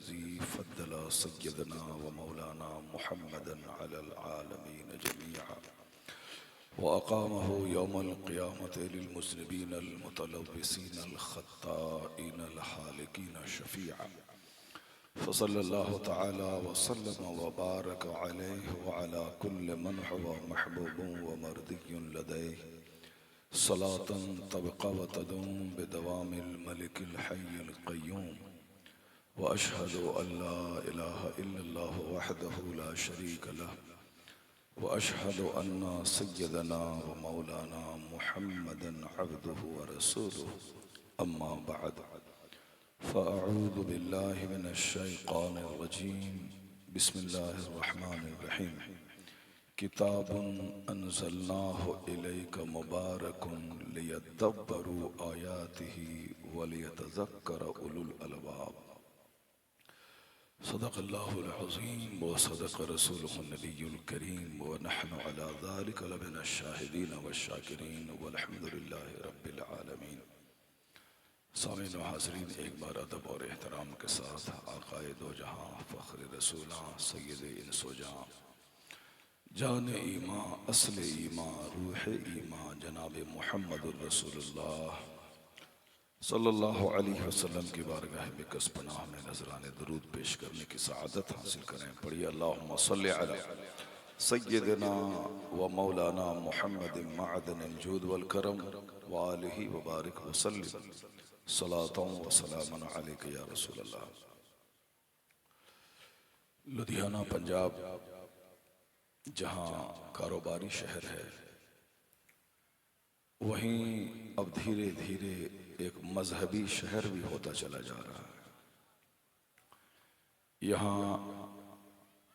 अल्लज़ी फ़द्दला सय्यदना व मौलाना मुहम्मदन अलल आलमीन जमीआ व अक़ामहु यौमल क़ियामति लिल मुज़निबीनल मुतलव्विसीनल ख़त्ताईनल हालिकीन शफ़ीअ फ़सल्लल्लाहु तआला व सल्लम व बारक अलैहि व अला कुल्लि मन हुवा महबूबुन व मर्दियुन लदैहि सलातन तबक़ा व तदूम बिदवामिल मलिकिल हय्यिल क़य्यूम व अशहदु अल्ला इलाहा इल्लल्लाहु वहदहु ला शरीक लह व अशहदु अन्ना सय्यदना व मौलाना मुहम्मदन अब्दुहु व रसूलुहु अम्मा बअद फ़अऊज़ु बिल्लाहि मिनश शैतानिर रजीम बिस्मिल्लाहिर रहमानिर रहीम किताबुन अनज़लनाहु इलैका मुबारकुन लियद्दब्बरू आयातिही व लियतज़क्कर उलुल अलबाब सदक़ल्लाहुल अज़ीम व सदक़ रसूलुहुन नबियुल करीम व नहनु अला ज़ालिका लमिनश शाहिदीन वश्शाकिरीन वल्हम्दुलिल्लाहि रब्बिल आलमीन। सामीन व हाज़रीन, एक बार अदब और एहतराम के साथ आक़ाए दो जहां फ़ख्र रसूलां सय्यद इंस व जां जान ईमां असल ईमां रूह ईमां जनाब मुहम्मदुर रसूलुल्लाह सल्लल्लाहु अलैहि वसल्लम की बारगाह में कस पनाह में नजराने दरूद पेश करने की सआदत हासिल करें। पढ़िए अल्लाहुम्मा सल्लि अला सय्यदिना व मौलाना मुहम्मदिन मअदनिल जूद वल करम व आलिहि व बारिक व सल्लिम सलातन व सलामन अलैका या रसूलल्लाह। लुधियाना पंजाब जहाँ कारोबारी शहर है, वहीं अब धीरे धीरे एक मजहबी शहर भी होता चला जा रहा है। यहाँ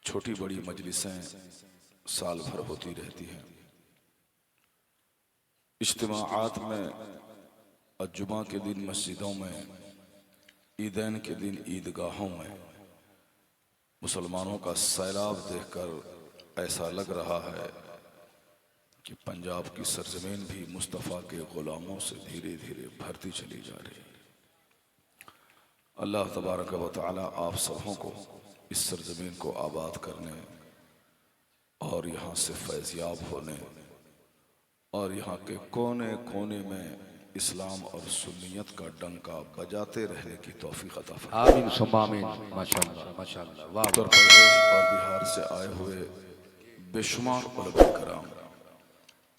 छोटी बड़ी मजलिसें साल भर होती रहती हैं। इज्तिमाआत में और जुमा के दिन मस्जिदों में, ईदैन के दिन ईदगाहों में मुसलमानों का सैलाब देखकर ऐसा लग रहा है कि पंजाब की सरजमीन भी मुस्तफ़ा के ग़ुलामों से धीरे धीरे भरती चली जा रही है। अल्लाह तबारक व तआला आप सबों को इस सरजमीन को आबाद करने और यहाँ से फैज़याब होने और यहाँ के कोने कोने में इस्लाम और सुन्नियत का डंका बजाते रहने की तौफीक अता फरमाए। आमीन सुम्मा आमीन। माशाअल्लाह माशाअल्लाह। वाह उत्तर प्रदेश और बिहार से आए हुए बेशुमार उलमा कराम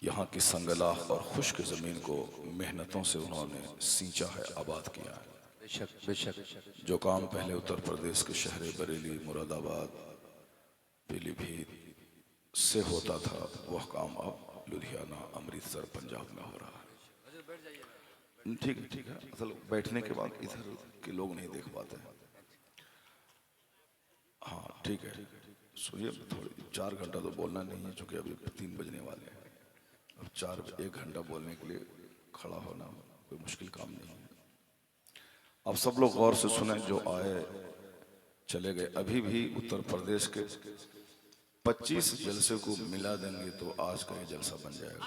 यहाँ की संगलाख और खुश्क ज़मीन को मेहनतों से उन्होंने सींचा है, आबाद किया है। बेशक बेशक। जो काम पहले उत्तर प्रदेश के शहर बरेली, मुरादाबाद, पीलीभीत से होता था, वह काम अब लुधियाना, अमृतसर, पंजाब में हो रहा है। ठीक है ठीक है। असल बैठने के बाद इधर के लोग नहीं देख पाते हैं। हाँ ठीक है, सुनिए थोड़ी 4 घंटा तो बोलना नहीं है, चूँकि अभी 3 बजने वाले हैं। अब 1 घंटा बोलने के लिए खड़ा होना कोई मुश्किल काम नहीं है। अब सब लोग गौर से सुने, जो आए चले गए। अभी भी उत्तर प्रदेश के 25 जलसे को मिला देंगे तो आज का ये जलसा बन जाएगा।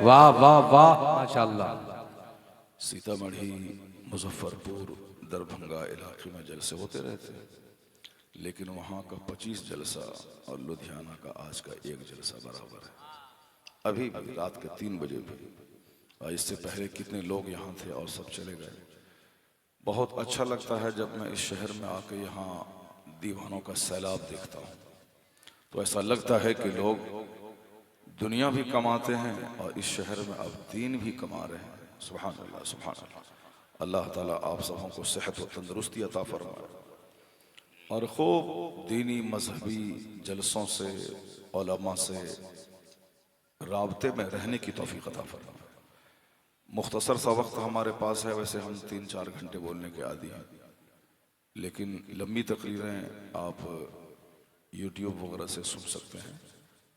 वाह वाह वाह माशाअल्लाह। सीतामढ़ी, मुजफ्फरपुर, दरभंगा इलाके में जलसे होते रहते हैं, लेकिन वहाँ का 25 जलसा और लुधियाना का आज का 1 जलसा बराबर है। अभी भी रात के 3 बजे भी, और इससे पहले कितने लोग यहाँ थे और सब चले गए। बहुत अच्छा लगता है जब मैं इस शहर में आके यहाँ दीवानों का सैलाब देखता हूँ, तो ऐसा लगता है कि लोग दुनिया भी कमाते हैं और इस शहर में अब दीन भी कमा रहे हैं। सुभान अल्लाह सुभान अल्लाह। अल्लाह ताला आप सबों को सेहत और तंदुरुस्ती अता फरमाए और खूब दीनी मजहबी जलसों से, उलमा से राब्ते में रहने की तौफीक अता फरमाए। मुख्तसर सा वक्त हमारे पास है, वैसे हम 3-4 घंटे बोलने के आदी हैं, लेकिन लंबी तकरीरें आप यूट्यूब वगैरह से सुन सकते हैं।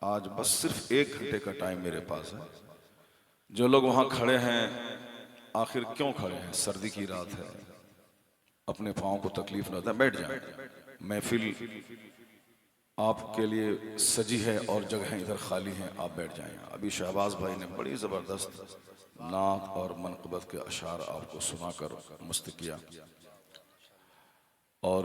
आज बस सिर्फ 1 घंटे का टाइम मेरे पास है। जो लोग वहाँ खड़े हैं, आखिर क्यों खड़े हैं? सर्दी की रात है, अपने पाँव को तकलीफ न दें, बैठ जाएं। महफिल आपके लिए सजी है और जगहें इधर खाली हैं, आप बैठ जाएं। अभी शहबाज भाई ने बड़ी ज़बरदस्त नात और मनक़बत के अशार आपको सुनाकर मस्त किया। और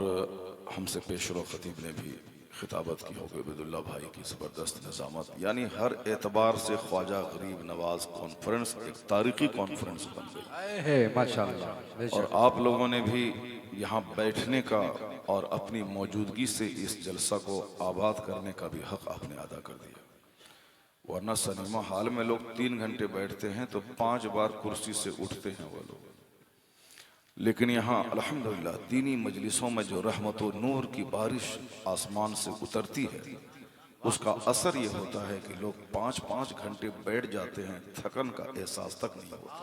हमसे पेशरो खतीब ने भी खिताबत की होगी, उबैदुल्लाह भाई की ज़बरदस्त निज़ामत, यानी हर एतबार से ख्वाजा गरीब नवाज कॉन्फ्रेंस एक तारीखी कॉन्फ्रेंस बन गई। है माशाल्लाह और बेशक। आप लोगों ने भी यहाँ बैठने का और अपनी मौजूदगी से इस जलसा को आबाद करने का भी हक आपने अदा कर दिया। वरना सिनेमा हॉल में लोग 3 घंटे बैठते हैं तो 5 बार कुर्सी से उठते हैं वो लोग, लेकिन यहाँ अल्हम्दुलिल्लाह दीनी मजलिसों में जो रहमत व नूर की बारिश आसमान से उतरती है, उसका असर ये होता है कि लोग 5-5 घंटे बैठ जाते हैं, थकन का एहसास तक नहीं होता।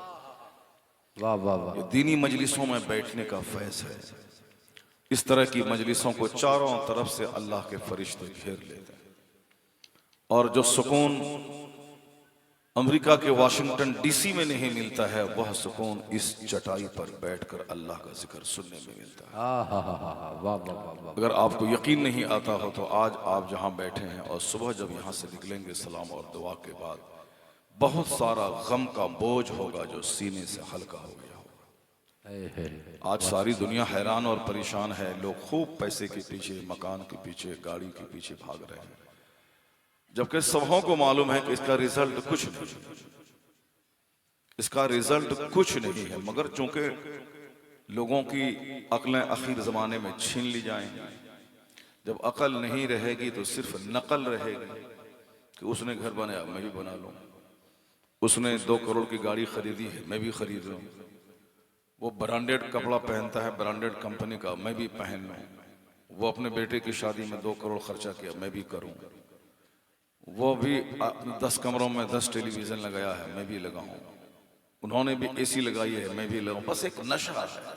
वाह वाह वाह। ये दीनी मजलिसों में बैठने का फैज़ है। इस तरह की मजलिसों को चारों तरफ से अल्लाह के फरिश्ते घेर लेते हैं, और जो सुकून अमेरिका के वाशिंगटन डीसी में नहीं मिलता है, वह सुकून इस चटाई पर बैठकर अल्लाह का जिक्र सुनने में मिलता है। वाह वाह वाह वाह। अगर आपको यकीन नहीं आता हो तो आज आप जहां बैठे हैं और सुबह जब यहां से निकलेंगे सलाम और दुआ के बाद, बहुत सारा गम का बोझ होगा जो सीने से हल्का हो गया होगा। आज सारी दुनिया हैरान और परेशान है, लोग खूब पैसे के पीछे, मकान के पीछे, गाड़ी के पीछे भाग रहे हैं, जबकि सबों को मालूम है कि इसका रिजल्ट कुछ नहीं, इसका रिजल्ट कुछ नहीं है। मगर चूंकि लोगों की अक्लें आखिर जमाने में छीन ली जाएंगी, जब अकल नहीं रहेगी तो सिर्फ नकल रहेगी कि उसने घर बनाया मैं भी बना लूं, उसने 2 करोड़ की गाड़ी खरीदी है मैं भी खरीद लूं, वो ब्रांडेड कपड़ा पहनता है ब्रांडेड कंपनी का मैं भी पहन लूं, वो अपने बेटे की शादी में 2 करोड़ खर्चा किया मैं भी करूं, वो भी 10 कमरों में 10 टेलीविजन लगाया है मैं भी लगाऊं, उन्होंने भी एसी लगाई है मैं भी लगाऊं। बस एक नशा है।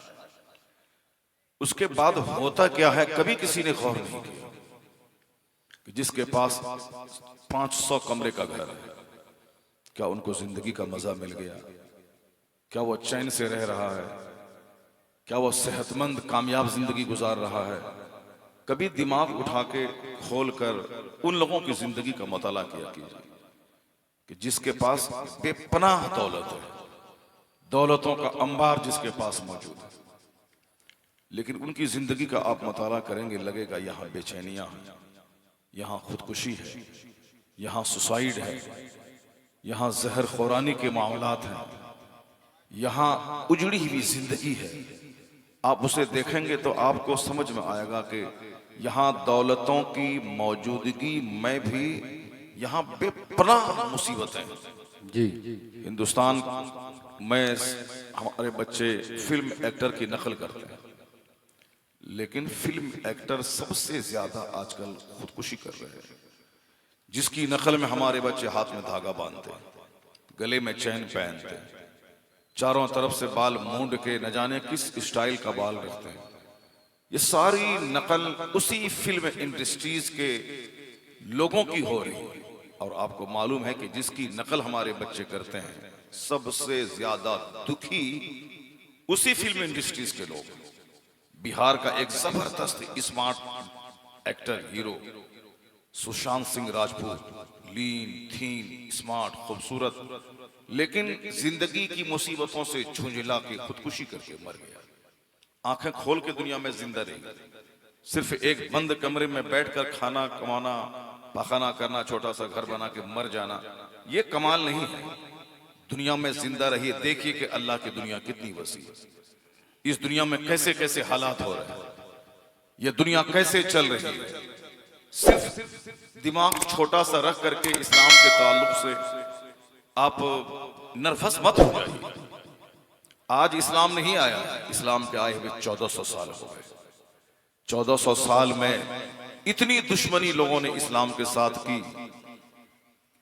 उसके बाद होता क्या है, कभी किसी ने गौर नहीं किया कि जिसके पास 500 कमरे का घर है, क्या उनको जिंदगी का मजा मिल गया? क्या वो चैन से रह रहा है? क्या वो सेहतमंद कामयाब जिंदगी गुजार रहा है? कभी दिमाग उठा के खोल कर उन लोगों की जिंदगी का मुताला किया कीजिए कि जिसके पास बेपनाह दौलत है, दौलतों का अंबार जिसके पास मौजूद है, लेकिन उनकी जिंदगी का आप मुताला करेंगे, लगेगा यहाँ बेचैनियां हैं, यहाँ खुदकुशी है, यहाँ सुसाइड है, यहाँ जहर खुरानी के मामलात हैं, यहाँ उजड़ी हुई जिंदगी है। आप उसे देखेंगे तो आपको समझ में आएगा कि यहाँ दौलतों की मौजूदगी में भी यहाँ बेपनाह मुसीबतें। जी हिंदुस्तान में हमारे बच्चे फिल्म एक्टर की नकल करते हैं, लेकिन फिल्म एक्टर सबसे ज्यादा आजकल खुदकुशी कर रहे हैं। जिसकी नकल में हमारे बच्चे हाथ में धागा बांधते, गले में चैन पहनते, चारों तरफ से बाल मूंड के न जाने किस स्टाइल का बाल रखते हैं, ये सारी नकल उसी फिल्म इंडस्ट्रीज के लोगों की हो रही है। और आपको मालूम है कि जिसकी नकल हमारे बच्चे करते हैं, सबसे ज्यादा दुखी उसी फिल्म इंडस्ट्रीज के लोग। बिहार का एक जबरदस्त smart actor hero Sushant Singh Rajput, lean thin smart खूबसूरत, लेकिन जिंदगी की मुसीबतों से झुंझला के खुदकुशी करके मर गया। आंखें खोल के दुनिया में जिंदा रही, सिर्फ एक बंद कमरे में बैठकर खाना कमाना, पखाना करना, छोटा सा घर बना के मर जाना, ये कमाल नहीं है। दुनिया में जिंदा रहिए, देखिए कि अल्लाह की दुनिया कितनी वसी है, इस दुनिया में कैसे कैसे हालात हो रहे हैं, ये दुनिया कैसे चल रही है। सिर्फ दिमाग छोटा सा रख करके इस्लाम के ताल्लुक से आप नर्वस मत हो जाइए। आज इस्लाम नहीं आया, इस्लाम के आए हुए 1400 साल हो गए। 1400 साल में इतनी दुश्मनी लोगों ने इस्लाम के साथ की,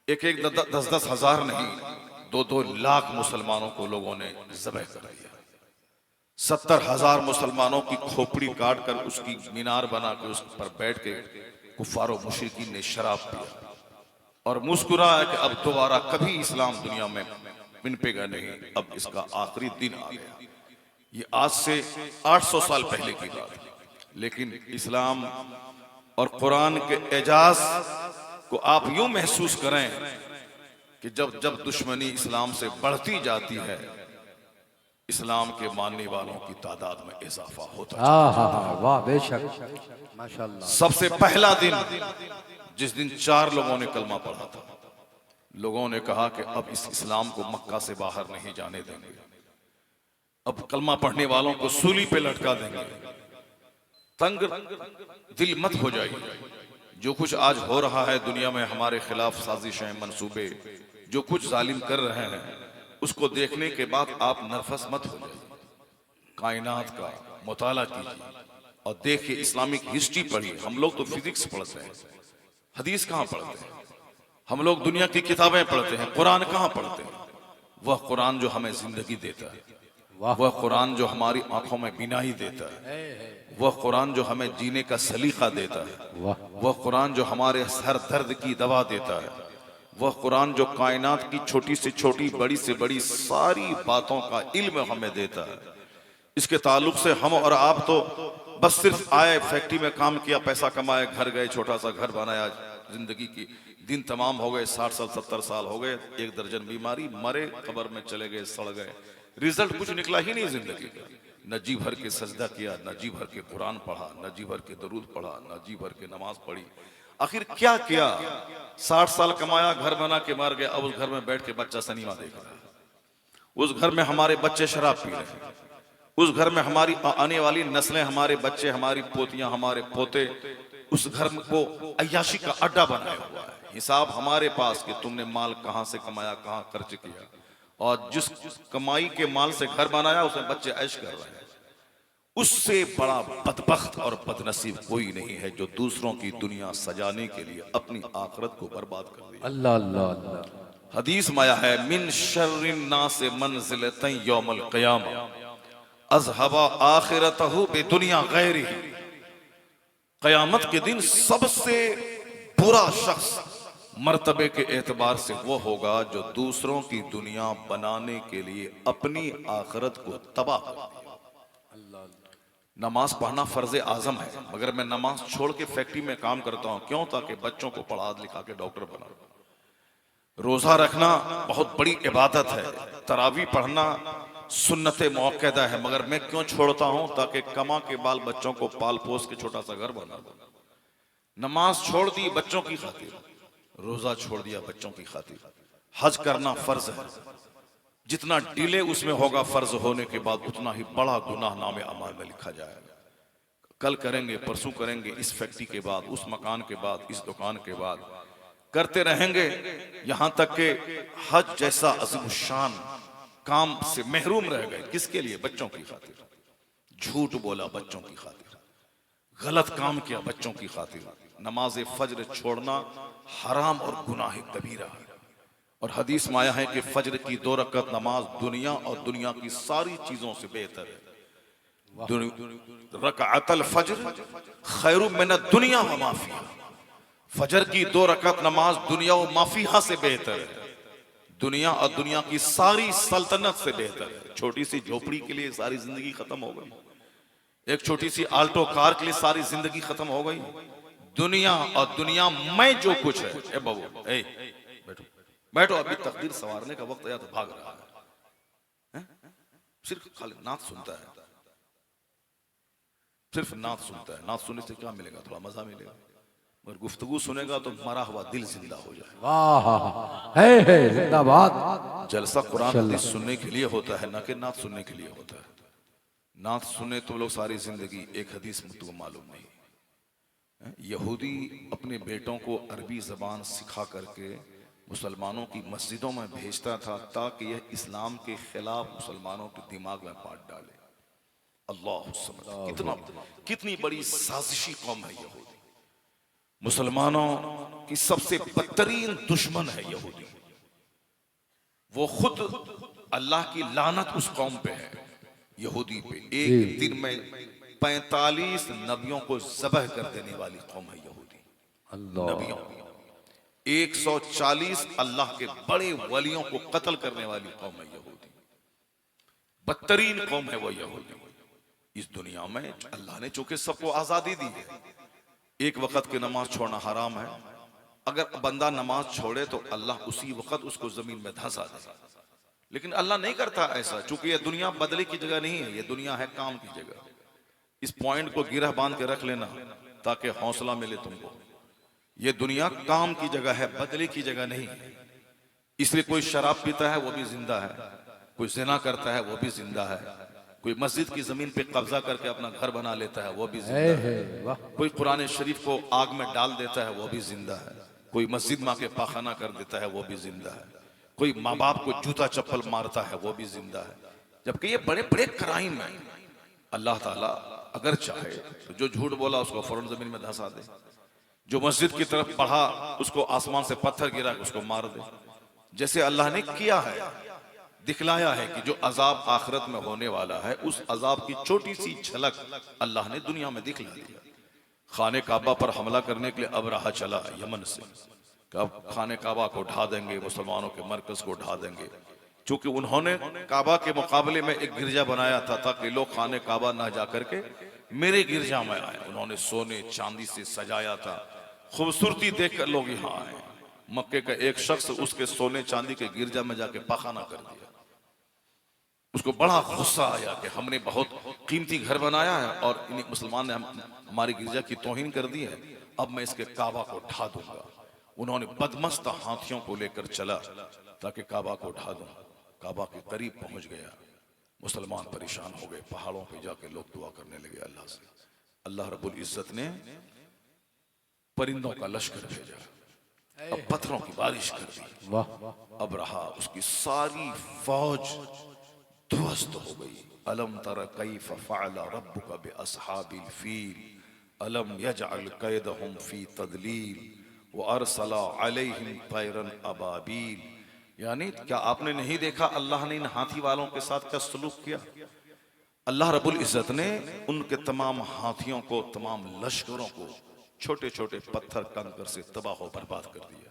एक 10-10 हजार नहीं, 2-2 लाख मुसलमानों को लोगों ने ज़बह कर दिया। 70,000 मुसलमानों की खोपड़ी काट कर उसकी मीनार बना के उस पर बैठ के कुफार और मुशरिकीन ने शराब पिया और मुस्कुराया कि अब दोबारा कभी इस्लाम दुनिया में पिनपेगा नहीं, अब इसका आखिरी दिन आ गया। ये आज से 800 साल पहले की बात है, लेकिन इस्लाम और कुरान के एजाज को आप यूं महसूस करें कि जब जब दुश्मनी इस्लाम से बढ़ती जाती है इस्लाम के मानने वालों की तादाद में इजाफा होता है। हाँ हाँ हाँ, वाह बेशक माशाल्लाह। सबसे पहला दिन जिस दिन 4 लोगों ने कलमा पढ़ा था, लोगों ने कहा कि अब इस इस्लाम को मक्का से बाहर नहीं जाने देंगे, अब कलमा पढ़ने वालों को सूली पे लटका देंगे। तंग दिल मत हो जाइए, जो कुछ आज हो रहा है दुनिया में हमारे खिलाफ साजिशें, मंसूबे, जो कुछ जालिम कर रहे हैं, उसको देखने के बाद आप नर्वस मत हो जाइए। कायनात का मुताला कीजिए और देखिए, इस्लामिक हिस्ट्री पढ़िए। हम लोग तो फिजिक्स पढ़ते हैं, हदीस कहाँ पढ़ते हैं? हम लोग दुनिया की किताबें पढ़ते हैं, कुरान कहाँ पढ़ते हैं? वह कुरान जो हमें जिंदगी देता है, वह कुरान जो हमारी आंखों में बिनाई देता है, वह कुरान जो हमें जीने का सलीका देता है, वह कुरान जो हमारे सर दर्द की दवा देता है, वह कुरान जो कायनात की छोटी से छोटी, बड़ी से बड़ी सारी बातों का इल्म हमें देता है। इसके ताल्लुक से हम और आप तो बस सिर्फ आए, फैक्ट्री में काम किया, पैसा कमाए, घर गए, छोटा सा घर बनाया, जिंदगी की दिन तमाम हो गए, 60 साल 70 साल हो गए, 1 दर्जन बीमारी, मरे, कब्र में चले गए, सड़ गए, रिजल्ट कुछ निकला ही नहीं जिंदगी का। न जी भर के सजदा किया, न जी भर के कुरान पढ़ा, न जी भर के दरूद पढ़ा, न जी भर के नमाज पढ़ी। आखिर क्या किया? 60 साल कमाया, घर बना के मार गया, अब उस घर में बैठ के बच्चा सिनेमा देख रहा है, उस घर में हमारे बच्चे शराब पी रहे हैं, उस घर में हमारी आने वाली नस्लें, हमारे बच्चे, हमारी पोतियां, हमारे पोते उस घर को अय्याशी का अड्डा बनाया हुआ है। हिसाब हमारे पास कि तुमने माल कहां से कमाया, कहां खर्च किया, और जिस कमाई के माल से घर बनाया उसमें बच्चे ऐश कर रहे हैं। उससे बड़ा बदबख्त और बदनसीब कोई नहीं है जो दूसरों की दुनिया सजाने के लिए अपनी आखिरत को बर्बाद कर दे। अल्लाह अल्लाह अल्लाह। हदीस में आया है, मिन शर्रिन नास मंजिलतन यौमल क़ियामा अज़हबा आखिरतहु बिदुनिया गैरिही। क़यामत के दिन सबसे बुरा शख्स मर्तबे के एतबार से वो होगा जो दूसरों की दुनिया बनाने के लिए अपनी आखिरत को तबाह कर दे। नमाज पढ़ना फर्ज आजम है, मगर मैं नमाज छोड़ के फैक्ट्री में काम करता हूं, क्यों? ताकि बच्चों को पढ़ा लिखा के डॉक्टर बना। रोजा रखना बहुत बड़ी इबादत है, तरावी पढ़ना सुन्नत मुअक्कदा है, मगर मैं क्यों छोड़ता हूं? ताकि कमा के बाल बच्चों को पाल पोस के छोटा सा घर बना दो। नमाज छोड़ दी बच्चों की खातिर, रोजा छोड़ दिया बच्चों की खातिर। हज करना फर्ज है, जितना डिले उसमें होगा फर्ज होने के बाद, उतना ही बड़ा गुनाह नामे अमाल में लिखा जाएगा। कल करेंगे, परसों करेंगे, इस फैक्ट्री के बाद, उस मकान के बाद, इस दुकान के बाद, करते रहेंगे, यहां तक कि हज जैसा अज़ीम शान काम से महरूम रह गए। किसके लिए? बच्चों की खातिर। झूठ बोला बच्चों की खातिर, गलत काम किया बच्चों की खातिर। नमाज फज्र छोड़ना हराम और गुनाह कबीरा है। और हदीस में आया है कि फज्र की 2 रकअत नमाज दुनिया और दुनिया की सारी चीजों से बेहतर है। रकअतल फज्र खैरु मिन दुनिया व मा फीहा। फजर की 2 रकअत नमाज दुनिया और माफिया से बेहतर है, दुनिया और दुनिया की सारी सल्तनत से बेहतर है। छोटी सी झोपड़ी के लिए सारी जिंदगी खत्म हो गई, एक छोटी सी आल्टो कार के लिए सारी जिंदगी खत्म हो गई। दुनिया और दुनिया में जो कुछ है, ए बाबू, ए बैठो बैठो, अभी तकदीर संवारने का वक्त आया तो भाग रहा है। सिर्फ खाली नात सुनता है, सिर्फ नात सुनता है। नात सुनने से क्या मिलेगा? थोड़ा मजा मिलेगा, और गुफ्तगू सुनेगा तो मरा हुआ दिल जिंदा हो जाए। वाह है जिंदाबाद। जलसा कुरान हदीस सुनने के लिए होता है, ना कि नात सुनने के लिए होता है। नात सुने तो लोग सारी जिंदगी, एक हदीस मुझको मालूम नहीं, यहूदी अपने बेटों को अरबी जबान सिखा करके मुसलमानों की मस्जिदों में भेजता था, ताकि यह इस्लाम के खिलाफ मुसलमानों के दिमाग में बांट डाले। अल्लाह, कितनी बड़ी साजिशी कौम है यहूदी। मुसलमानों की सबसे बदतरीन दुश्मन है यहूदी। वो खुद अल्लाह की लानत उस कौम पे है, यहूदी पे। एक दिन में 45 नबियों को ज़बह कर देने वाली कौम है यहूदी। नबियों 140 अल्लाह के बड़े वलियों को कत्ल करने वाली कौम है यहूदी। बदतरीन कौम है वो यहूदी। इस दुनिया में अल्लाह ने चूंकि सबको आजादी दी है, एक वक्त की नमाज छोड़ना हराम है। अगर बंदा नमाज छोड़े तो अल्लाह उसी वक्त उसको जमीन में धंसा दे, लेकिन अल्लाह नहीं करता ऐसा, चूंकि ये दुनिया बदले की जगह नहीं है, ये दुनिया है काम की जगह। इस पॉइंट को गिरह बांध के रख लेना ताकि हौसला मिले तुमको। ये दुनिया काम की जगह है, बदले की जगह नहीं है। इसलिए कोई शराब पीता है वो भी जिंदा है, कोई जिना करता है वो भी जिंदा है, कोई मस्जिद की जमीन पे कब्जा करके अपना घर बना लेता है वो भी जिंदा है, कोई कुरान शरीफ को आग में डाल देता है वो भी जिंदा है, कोई मस्जिद माँ के पाखाना कर देता है वो भी जिंदा है, कोई माँ बाप को जूता चप्पल मारता है वो भी जिंदा है। जबकि ये बड़े बड़े क्राइम है। अल्लाह ताला अगर चाहे तो जो झूठ बोला उसको फौरन जमीन में धंसा दे, जो मस्जिद की तरफ बढ़ा उसको आसमान से पत्थर गिरा उसको मार दे, जैसे अल्लाह ने किया है, दिखलाया है कि जो अजाब आखिरत में होने वाला है उस अजाब की छोटी सी झलक अल्लाह ने दुनिया में दिखला दिया। खाने काबा पर हमला करने के लिए अब रहा चला यमन से, अब खाने काबा को ढा देंगे, मुसलमानों के मरकज को ढा देंगे। चूंकि उन्होंने काबा के मुकाबले में एक गिरजा बनाया था ताकि लोग खाने काबा ना जा करके मेरे गिरजा में आए। उन्होंने सोने चांदी से सजाया था, खूबसूरती देखकर लोग यहाँ आए। मक्के का एक शख्स उसके सोने चांदी के गिरजा में जाके पाखाना कर दिया। उसको बड़ा गुस्सा आया कि हमने बहुत कीमती घर बनाया है और इन मुसलमान ने हमारी गिरजा की तौहीन कर दी है, अब मैं इसके काबा को ढा दूंगा। उन्होंने बदमस्त हाथियों को लेकर चला ताकि काबा को ढा दूं। काबा के करीब पहुंच गया, मुसलमान परेशान हो गए, पहाड़ों पे जाके लोग दुआ करने लगे अल्लाह से। अल्लाह रब्बुल इज्जत ने परिंदों का लश्कर भेजा, अब पत्थरों की बारिश कर दी। अब रहा उसकी सारी फौज ध्वस्त हो गई। अलम तरा कैफ फअल रब्बुका बिअस्हाबिल फील अलम यजअल कैदहुम फी तदलील व अरसला अलैहिम तैरन अबाबील। यानी क्या आपने नहीं देखा अल्लाह ने इन हाथी वालों के साथ क्या सलूक किया? अल्लाह रब्बुल इज्जत ने उनके तमाम हाथियों को, तमाम लश्करों को छोटे छोटे पत्थर कंकर से तबाह और बर्बाद कर दिया।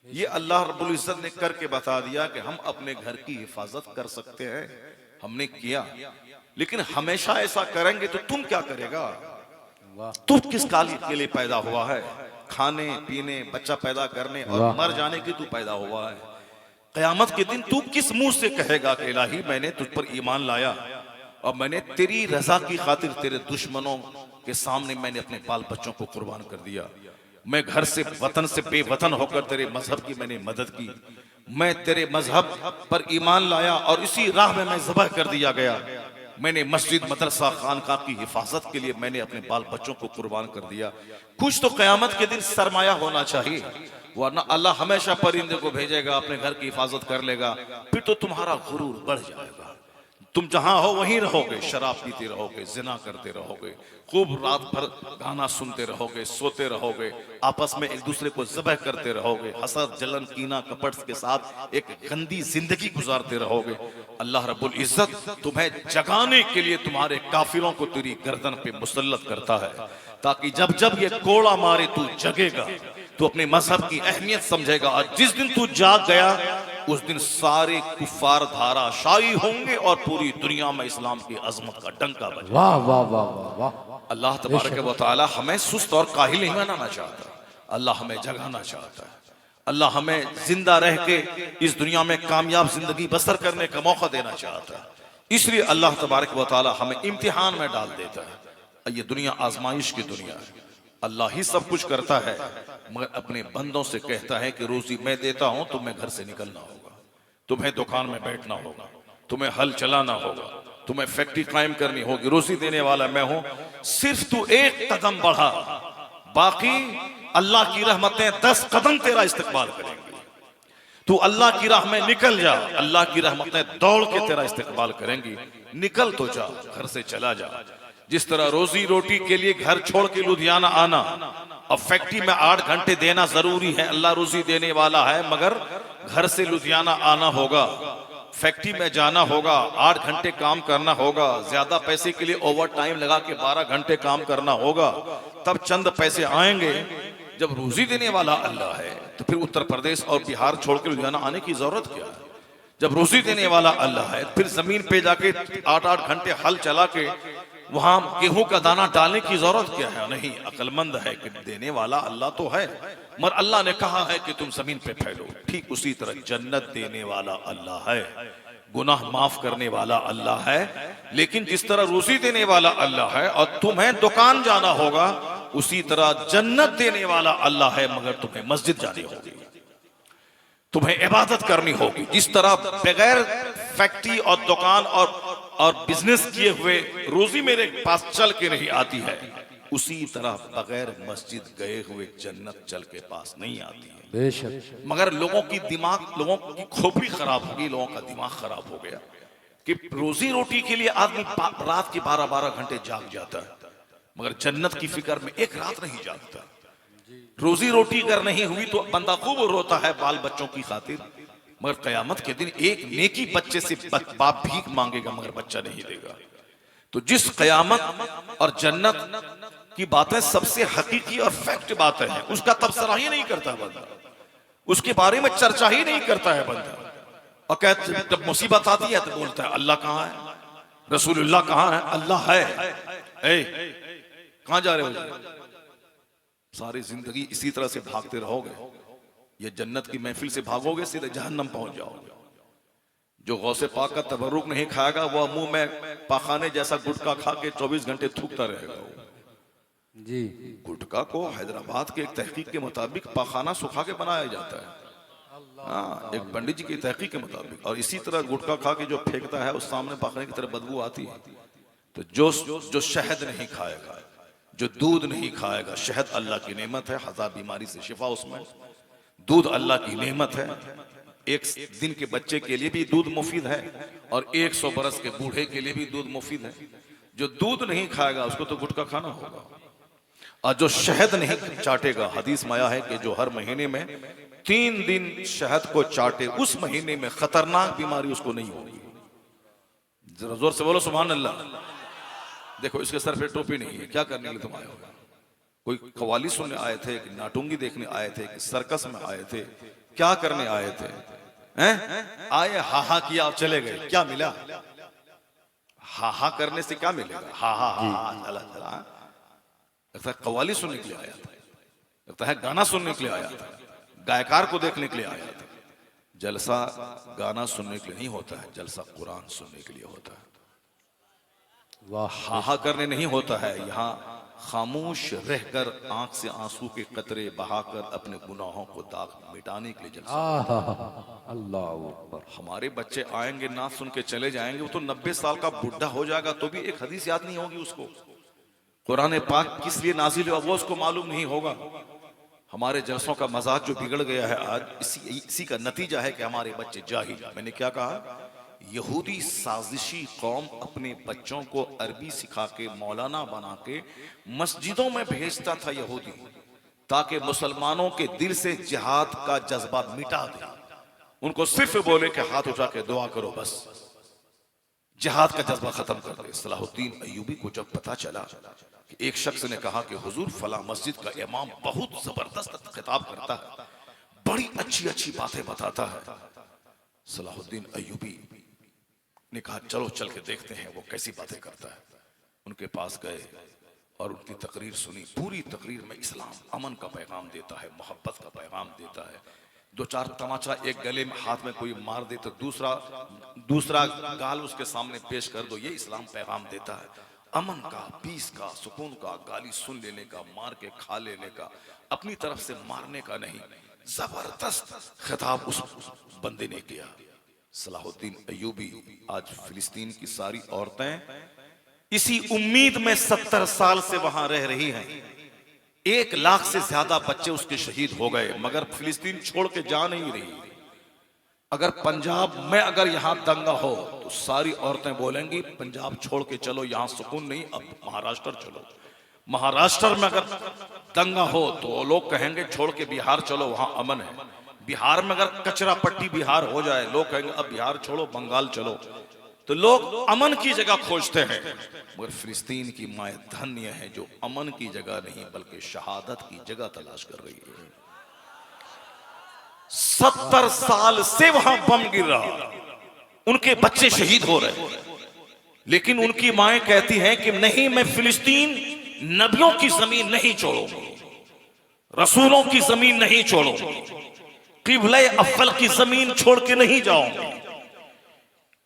ये अल्लाह रब्बुल इज्जत ने करके बता दिया कि हम अपने घर की हिफाजत कर सकते हैं, हमने किया। लेकिन हमेशा ऐसा करेंगे तो तुम क्या करेगा? तू किस काल के लिए पैदा हुआ है? खाने पीने, बच्चा पैदा करने और मर जाने की तू पैदा हुआ है। क़यामत के दिन तू किस मुंह से कहेगा कि इलाही मैंने तुझ पर ईमान लाया और मैंने तेरी रजा की खातिर तेरे दुश्मनों के सामने मैंने अपने बाल बच्चों को कुर्बान कर दिया। मैं घर से वतन से बेवतन होकर तेरे मजहब की मैंने मदद की। मैं तेरे मजहब पर ईमान लाया और इसी राह में मैं ज़बह कर दिया गया। मैंने मस्जिद, मदरसा, खानका की हिफाजत के लिए मैंने अपने बाल बच्चों को कुर्बान कर दिया। कुछ तो क़यामत के दिन सरमाया होना चाहिए, वरना अल्लाह हमेशा परिंदे को भेजेगा, अपने घर की हिफाजत कर लेगा। फिर तो तुम्हारा गुरूर बढ़ जाएगा। तुम जहां हो वहीं रहोगे, शराब पीते रहोगे, जिना करते रहोगे, खूब रात भर गाना सुनते रहोगे, सोते रहोगे, आपस में एक दूसरे को ज़बह करते रहोगे, हसद, जलन, कीना, कपट के साथ एक गंदी जिंदगी गुजारते रहोगे। अल्लाह रब्बुल इज्जत तुम्हें जगाने के लिए तुम्हारे काफिरों को तेरी गर्दन पे मुसल्लत करता है, ताकि जब जब ये कोड़ा मारे तू जगेगा, तू अपने मजहब की अहमियत समझेगा। और जिस दिन तू जाग गया उस दिन सारे कुफार धाराशायी होंगे और पूरी दुनिया में इस्लाम की अजमत का डंका बजेगा। वाह वाह वाह वाह वाह। अल्लाह तबारक व तआला हमें सुस्त और काहिल नहीं बनाना चाहता, अल्लाह हमें जगाना चाहता है। अल्लाह हमें जिंदा रह के इस दुनिया में कामयाब जिंदगी बसर करने का मौका देना चाहता है। इसलिए अल्लाह तबारक व तआला हमें इम्तिहान में डाल देता है। ये दुनिया आजमाइश की दुनिया है। अल्लाह ही सब कुछ करता है, मगर अपने बंदों से कहता है कि रोजी मैं देता हूं, तुम्हें घर से निकलना होगा, तुम्हें दुकान में बैठना होगा, तुम्हें हल चलाना होगा, तुम्हें फैक्ट्री कायम करनी होगी। रोजी देने वाला मैं हूं, सिर्फ तू एक कदम बढ़ा, बाकी अल्लाह की रहमतें 10 कदम तेरा इस्तेकबाल करेंगी। तू अल्लाह की राह में निकल जा, अल्लाह की रहमतें दौड़ के तेरा इस्तेकबाल करेंगी। निकल तो जा, घर से चला जा। जिस तरह रोजी रोटी के लिए घर छोड़ के लुधियाना आना, अब फैक्ट्री में 8 घंटे देना जरूरी है, अल्लाह रोजी देने वाला है, मगर घर से लुधियाना आना होगा, फैक्ट्री में जाना होगा, 8 घंटे काम करना होगा, ज्यादा पैसे के लिए ओवर टाइम लगा के 12 घंटे काम करना होगा, तब चंद पैसे आएंगे। जब रोजी देने वाला अल्लाह है तो फिर उत्तर प्रदेश और बिहार छोड़ के लुधियाना आने की जरूरत क्या है? जब रोजी देने वाला अल्लाह है फिर जमीन पे जाके 8-8 घंटे हल चला के वहां गेहूं का दाना डालने की जरूरत क्या है? नहीं, अक्लमंद है कि देने वाला अल्लाह तो है, मगर अल्लाह ने कहा है कि तुम जमीन पे फैलो। ठीक उसी तरह जन्नत देने वाला अल्लाह है, गुनाह माफ करने वाला अल्लाह है। लेकिन जिस तरह रोजी देने वाला अल्लाह है और तुम्हें दुकान जाना होगा, उसी तरह जन्नत देने वाला अल्लाह है, मगर तुम्हें मस्जिद जानी होगी, तुम्हें इबादत करनी होगी। जिस तरह बगैर फैक्ट्री और दुकान और बिजनेस किए हुए रोजी मेरे पास चल के नहीं आती है, उसी तरह बगैर मस्जिद गए हुए जन्नत चल के पास नहीं आती है। बेशक। मगर लोगों की खोपड़ी खराब होगी, लोगों का दिमाग खराब हो गया कि रोजी रोटी के लिए आदमी रात के 12-12 घंटे जाग जाता है, मगर जन्नत की फिक्र में एक रात नहीं जागता। रोजी रोटी अगर नहीं हुई तो बंदा खूब रोता है बाल बच्चों की खातिर, मगर कयामत के दिन एक नेकी बच्चे से बाप भीख मांगेगा मगर बच्चा नहीं देगा। तो जिस कयामत और जन्नत की बातें सबसे हकीकी और फैक्ट बातें हैं, उसका तबसरा ही नहीं करता बंदा, उसके बारे में चर्चा ही नहीं करता है बंदा। और कहते जब मुसीबत आती है तो बोलता है अल्लाह कहाँ है, रसूलुल्लाह कहाँ है, अल्लाह है। कहाँ जा रहे हो? सारी जिंदगी इसी तरह से भागते रहोगे, ये जन्नत की महफिल से भागोगे सीधे जहन्नम पहुंच जाओगे। जो गौसे पाक का तबरुक नहीं खाएगा वह मुंह में पाखाने जैसा गुटखा खा के 24 घंटे थूकता रहेगा। जी। गुटखा को हैदराबाद के एक तहकीक के मुताबिक पाखाना सुखा के बनाया जाता है। हाँ, एक पंडित जी की तहकीक के मुताबिक। और इसी तरह गुटखा खा के जो फेंकता है उस सामने पाखाने की तरह बदबू आती है। तो जो शहद नहीं खाएगा, जो दूध नहीं खाएगा, शहद अल्लाह की नेमत है, हजार बीमारी से शिफा उसमें, दूध अल्लाह की नेमत है। एक दिन के बच्चे के लिए भी दूध मुफीद है और 100 बरस के बूढ़े के लिए भी दूध मुफीद है। जो दूध नहीं खाएगा उसको तो गुटखा खाना होगा। और जो शहद नहीं चाटेगा, हदीस में आया है कि जो हर महीने में 3 दिन शहद को चाटे, उस महीने में खतरनाक बीमारी उसको नहीं होगी। जरा जोर से बोलो सुभान अल्लाह। देखो इसके सर पे टोपी नहीं है, क्या करने के लिए तुम आए हो? कोई कवाली सुनने आए थे कि नाटुंगी देखने आए थे कि सर्कस में आए थे, क्या करने आए थे? हैं? आए हा किया और चले गए, क्या मिला? हा करने से क्या मिलेगा? हा चला लगता है कवाली सुनने के लिए आया था, लगता है गाना सुनने के लिए आया था, गायकार को देखने के लिए आया था। जलसा गाना सुनने के लिए नहीं होता है, जलसा कुरान सुनने के लिए होता है। हा करने नहीं होता है। यहाँ खामोश रहकर आंख से आंसू के कतरे बहाकर अपने गुनाहों को दाग मिटाने के लिए जलसा। अल्लाह अकबर। हमारे बच्चे आएंगे नाच सुन के चले जाएंगे, वो तो 90 साल का बुढ़ा हो जाएगा तो भी एक हदीस याद नहीं होगी उसको, कुरान पाक किस लिए नाजिल हुआ वो उसको मालूम नहीं होगा। हमारे जलसों का मजाक जो बिगड़ गया है आज, इसी का नतीजा है कि हमारे बच्चे जाहिल। मैंने क्या कहा? यहूदी साजिशी कौम अपने बच्चों को अरबी सिखा के मौलाना बना के मस्जिदों में भेजता था यहूदी, ताकि मुसलमानों के दिल से जिहाद का जज्बा मिटा दे। उनको सिर्फ बोले कि हाथ उठा के दुआ करो, बस जिहाद का जज्बा खत्म कर दे। सलाहुद्दीन अय्यूबी को जब पता चला कि एक शख्स ने कहा कि हुजूर फला मस्जिद का इमाम बहुत जबरदस्त खिताब करता है, बड़ी अच्छी अच्छी बातें बताता है, सलाहुद्दीन अय्यूबी ने कहा चलो चल के देखते हैं वो कैसी बातें करता है। उनके पास गए और उनकी तकरीर सुनी। पूरी तकरीर में इस्लाम अमन का पैगाम देता है, मोहब्बत का पैगाम देता है। 2-4 तमाचा एक गले में हाथ में कोई मार दे तो दूसरा गाल उसके सामने पेश कर दो, ये इस्लाम पैगाम देता है। अमन का, पीस का, सुकून का, गाली सुन लेने का, मार के खा लेने का, अपनी तरफ से मारने का नहीं। जबरदस्त खिताब उस बंदे ने किया। सलाहुद्दीन अय्यूबी, आज फिलिस्तीन की सारी औरतें इसी उम्मीद में 70 साल से वहां रह रही हैं। 1 लाख से ज्यादा बच्चे उसके शहीद हो गए, मगर फिलिस्तीन छोड़ के जा नहीं रही। अगर पंजाब में अगर यहां दंगा हो तो सारी औरतें बोलेंगी पंजाब छोड़ के चलो, यहां सुकून नहीं, अब महाराष्ट्र चलो। महाराष्ट्र में अगर दंगा हो तो लोग कहेंगे छोड़ के बिहार चलो, वहां अमन है। बिहार में अगर कचरा पट्टी बिहार हो जाए, लोग कहेंगे अब बिहार छोड़ो, बंगाल चलो। तो लोग अमन की जगह खोजते हैं, मगर फिलिस्तीन की माए धन्य है जो अमन की जगह नहीं बल्कि शहादत की जगह तलाश कर रही है। 70 साल से वहां बम गिर रहा, उनके बच्चे शहीद हो रहे, लेकिन उनकी माएं कहती हैं कि नहीं, मैं फिलिस्तीन नबियों की जमीन नहीं छोड़ूंगी, रसूलों की जमीन नहीं छोड़ूंगी, किबले अव्वल की जमीन छोड़ के नहीं जाऊंगी।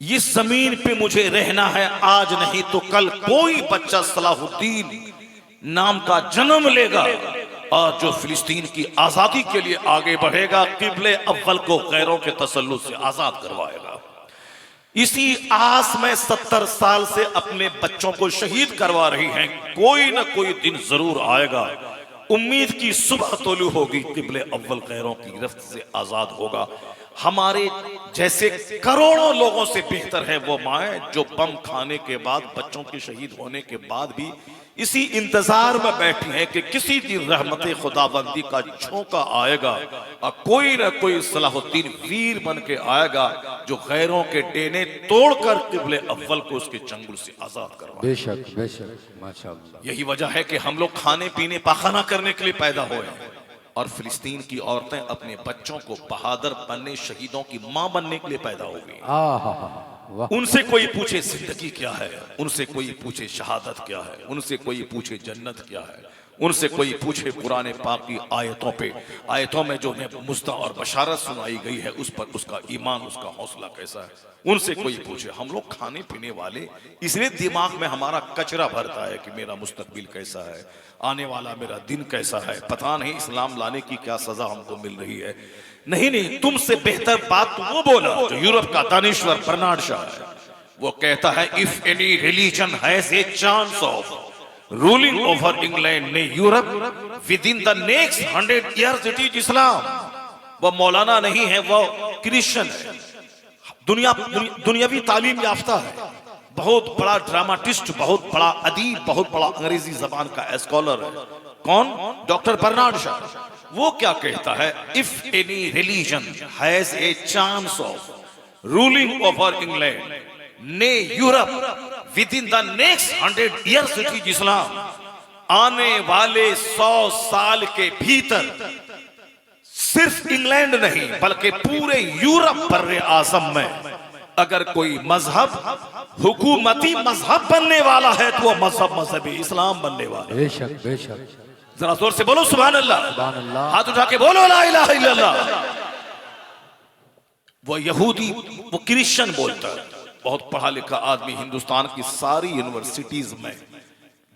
इस जमीन पे मुझे रहना है, आज नहीं तो कल कोई बच्चा सलाहुद्दीन नाम का जन्म लेगा और जो फिलिस्तीन की आजादी के लिए आगे बढ़ेगा, किबले अव्वल को गैरों के तसल्लुत से आजाद करवाएगा। इसी आस में 70 साल से अपने बच्चों को शहीद करवा रही हैं। कोई ना कोई दिन जरूर आएगा, उम्मीद की सुबह तोलू होगी, किबले अव्वल गैरों की गिरफ्त से आजाद होगा। हमारे जैसे करोड़ों लोगों से बेहतर है वो माएं जो बम खाने के बाद, बच्चों के शहीद होने के बाद भी इसी इंतजार में बैठी हैं कि किसी दिन रहमत खुदाबंदी का झोंका आएगा और कोई ना कोई सलाहुद्दीन वीर बन के आएगा जो गैरों के डेने तोड़कर किबले अव्वल को उसके चंगुल से आजाद करवाएगा। बेशक बेशक, माशाअल्लाह। यही वजह है कि हम लोग खाने पीने पाखाना करने के लिए पैदा हुए हैं और फिलिस्तीन की औरतें अपने बच्चों को बहादुर बनने, शहीदों की मां बनने के लिए पैदा हो गई। उनसे कोई पूछे जिंदगी क्या है, उनसे कोई पूछे शहादत क्या है, उनसे कोई पूछे जन्नत क्या है, उनसे कोई पूछे कुरान पाक की आयतों में जो मुस्ता और बशारत सुनाई गई है उस पर उसका ईमान, उसका हौसला कैसा है, उनसे कोई पूछे। हम लोग खाने पीने वाले, इसलिए दिमाग में हमारा कचरा भरता है कि मेरा मुस्तकबिल कैसा है, आने वाला मेरा दिन कैसा है, पता नहीं इस्लाम लाने की क्या सजा हमको मिल रही है। नहीं, तुमसे बेहतर बात वो बोला जो यूरोप का दानिश्वर बर्नार्ड शॉ है। वो कहता है, if any religion has a chance of ruling over England ने Europe within the next 100 years it is Islam. वो मौलाना नहीं है, वो क्रिश्चियन है, दुनियावी तालीम याफ्ता है, बहुत बड़ा ड्रामाटिस्ट, बहुत बड़ा अदीब, बहुत बड़ा अंग्रेजी जबान का स्कॉलर है। कौन? Doctor Bernard Shaw. वो क्या कहता है, if any religion has a chance of ruling over England ने Europe within the next 100 years it is Islam. आने वाले 100 साल के भीतर सिर्फ इंग्लैंड नहीं बल्कि पूरे यूरोप बर्रे आज़म में अगर कोई मजहब हुकूमती मजहब बनने वाला है तो वो मजहब इस्लाम बनने वाला है। बेशक बेशक, जरा जोर से बोलो सुभान अल्लाह, सुभान अल्लाह, हाथ उठा के बोलो ला इलाहा इल्लल्लाह। वो यहूदी, वो क्रिश्चियन बोलता है, बहुत पढ़ा लिखा आदमी, हिंदुस्तान की सारी यूनिवर्सिटीज में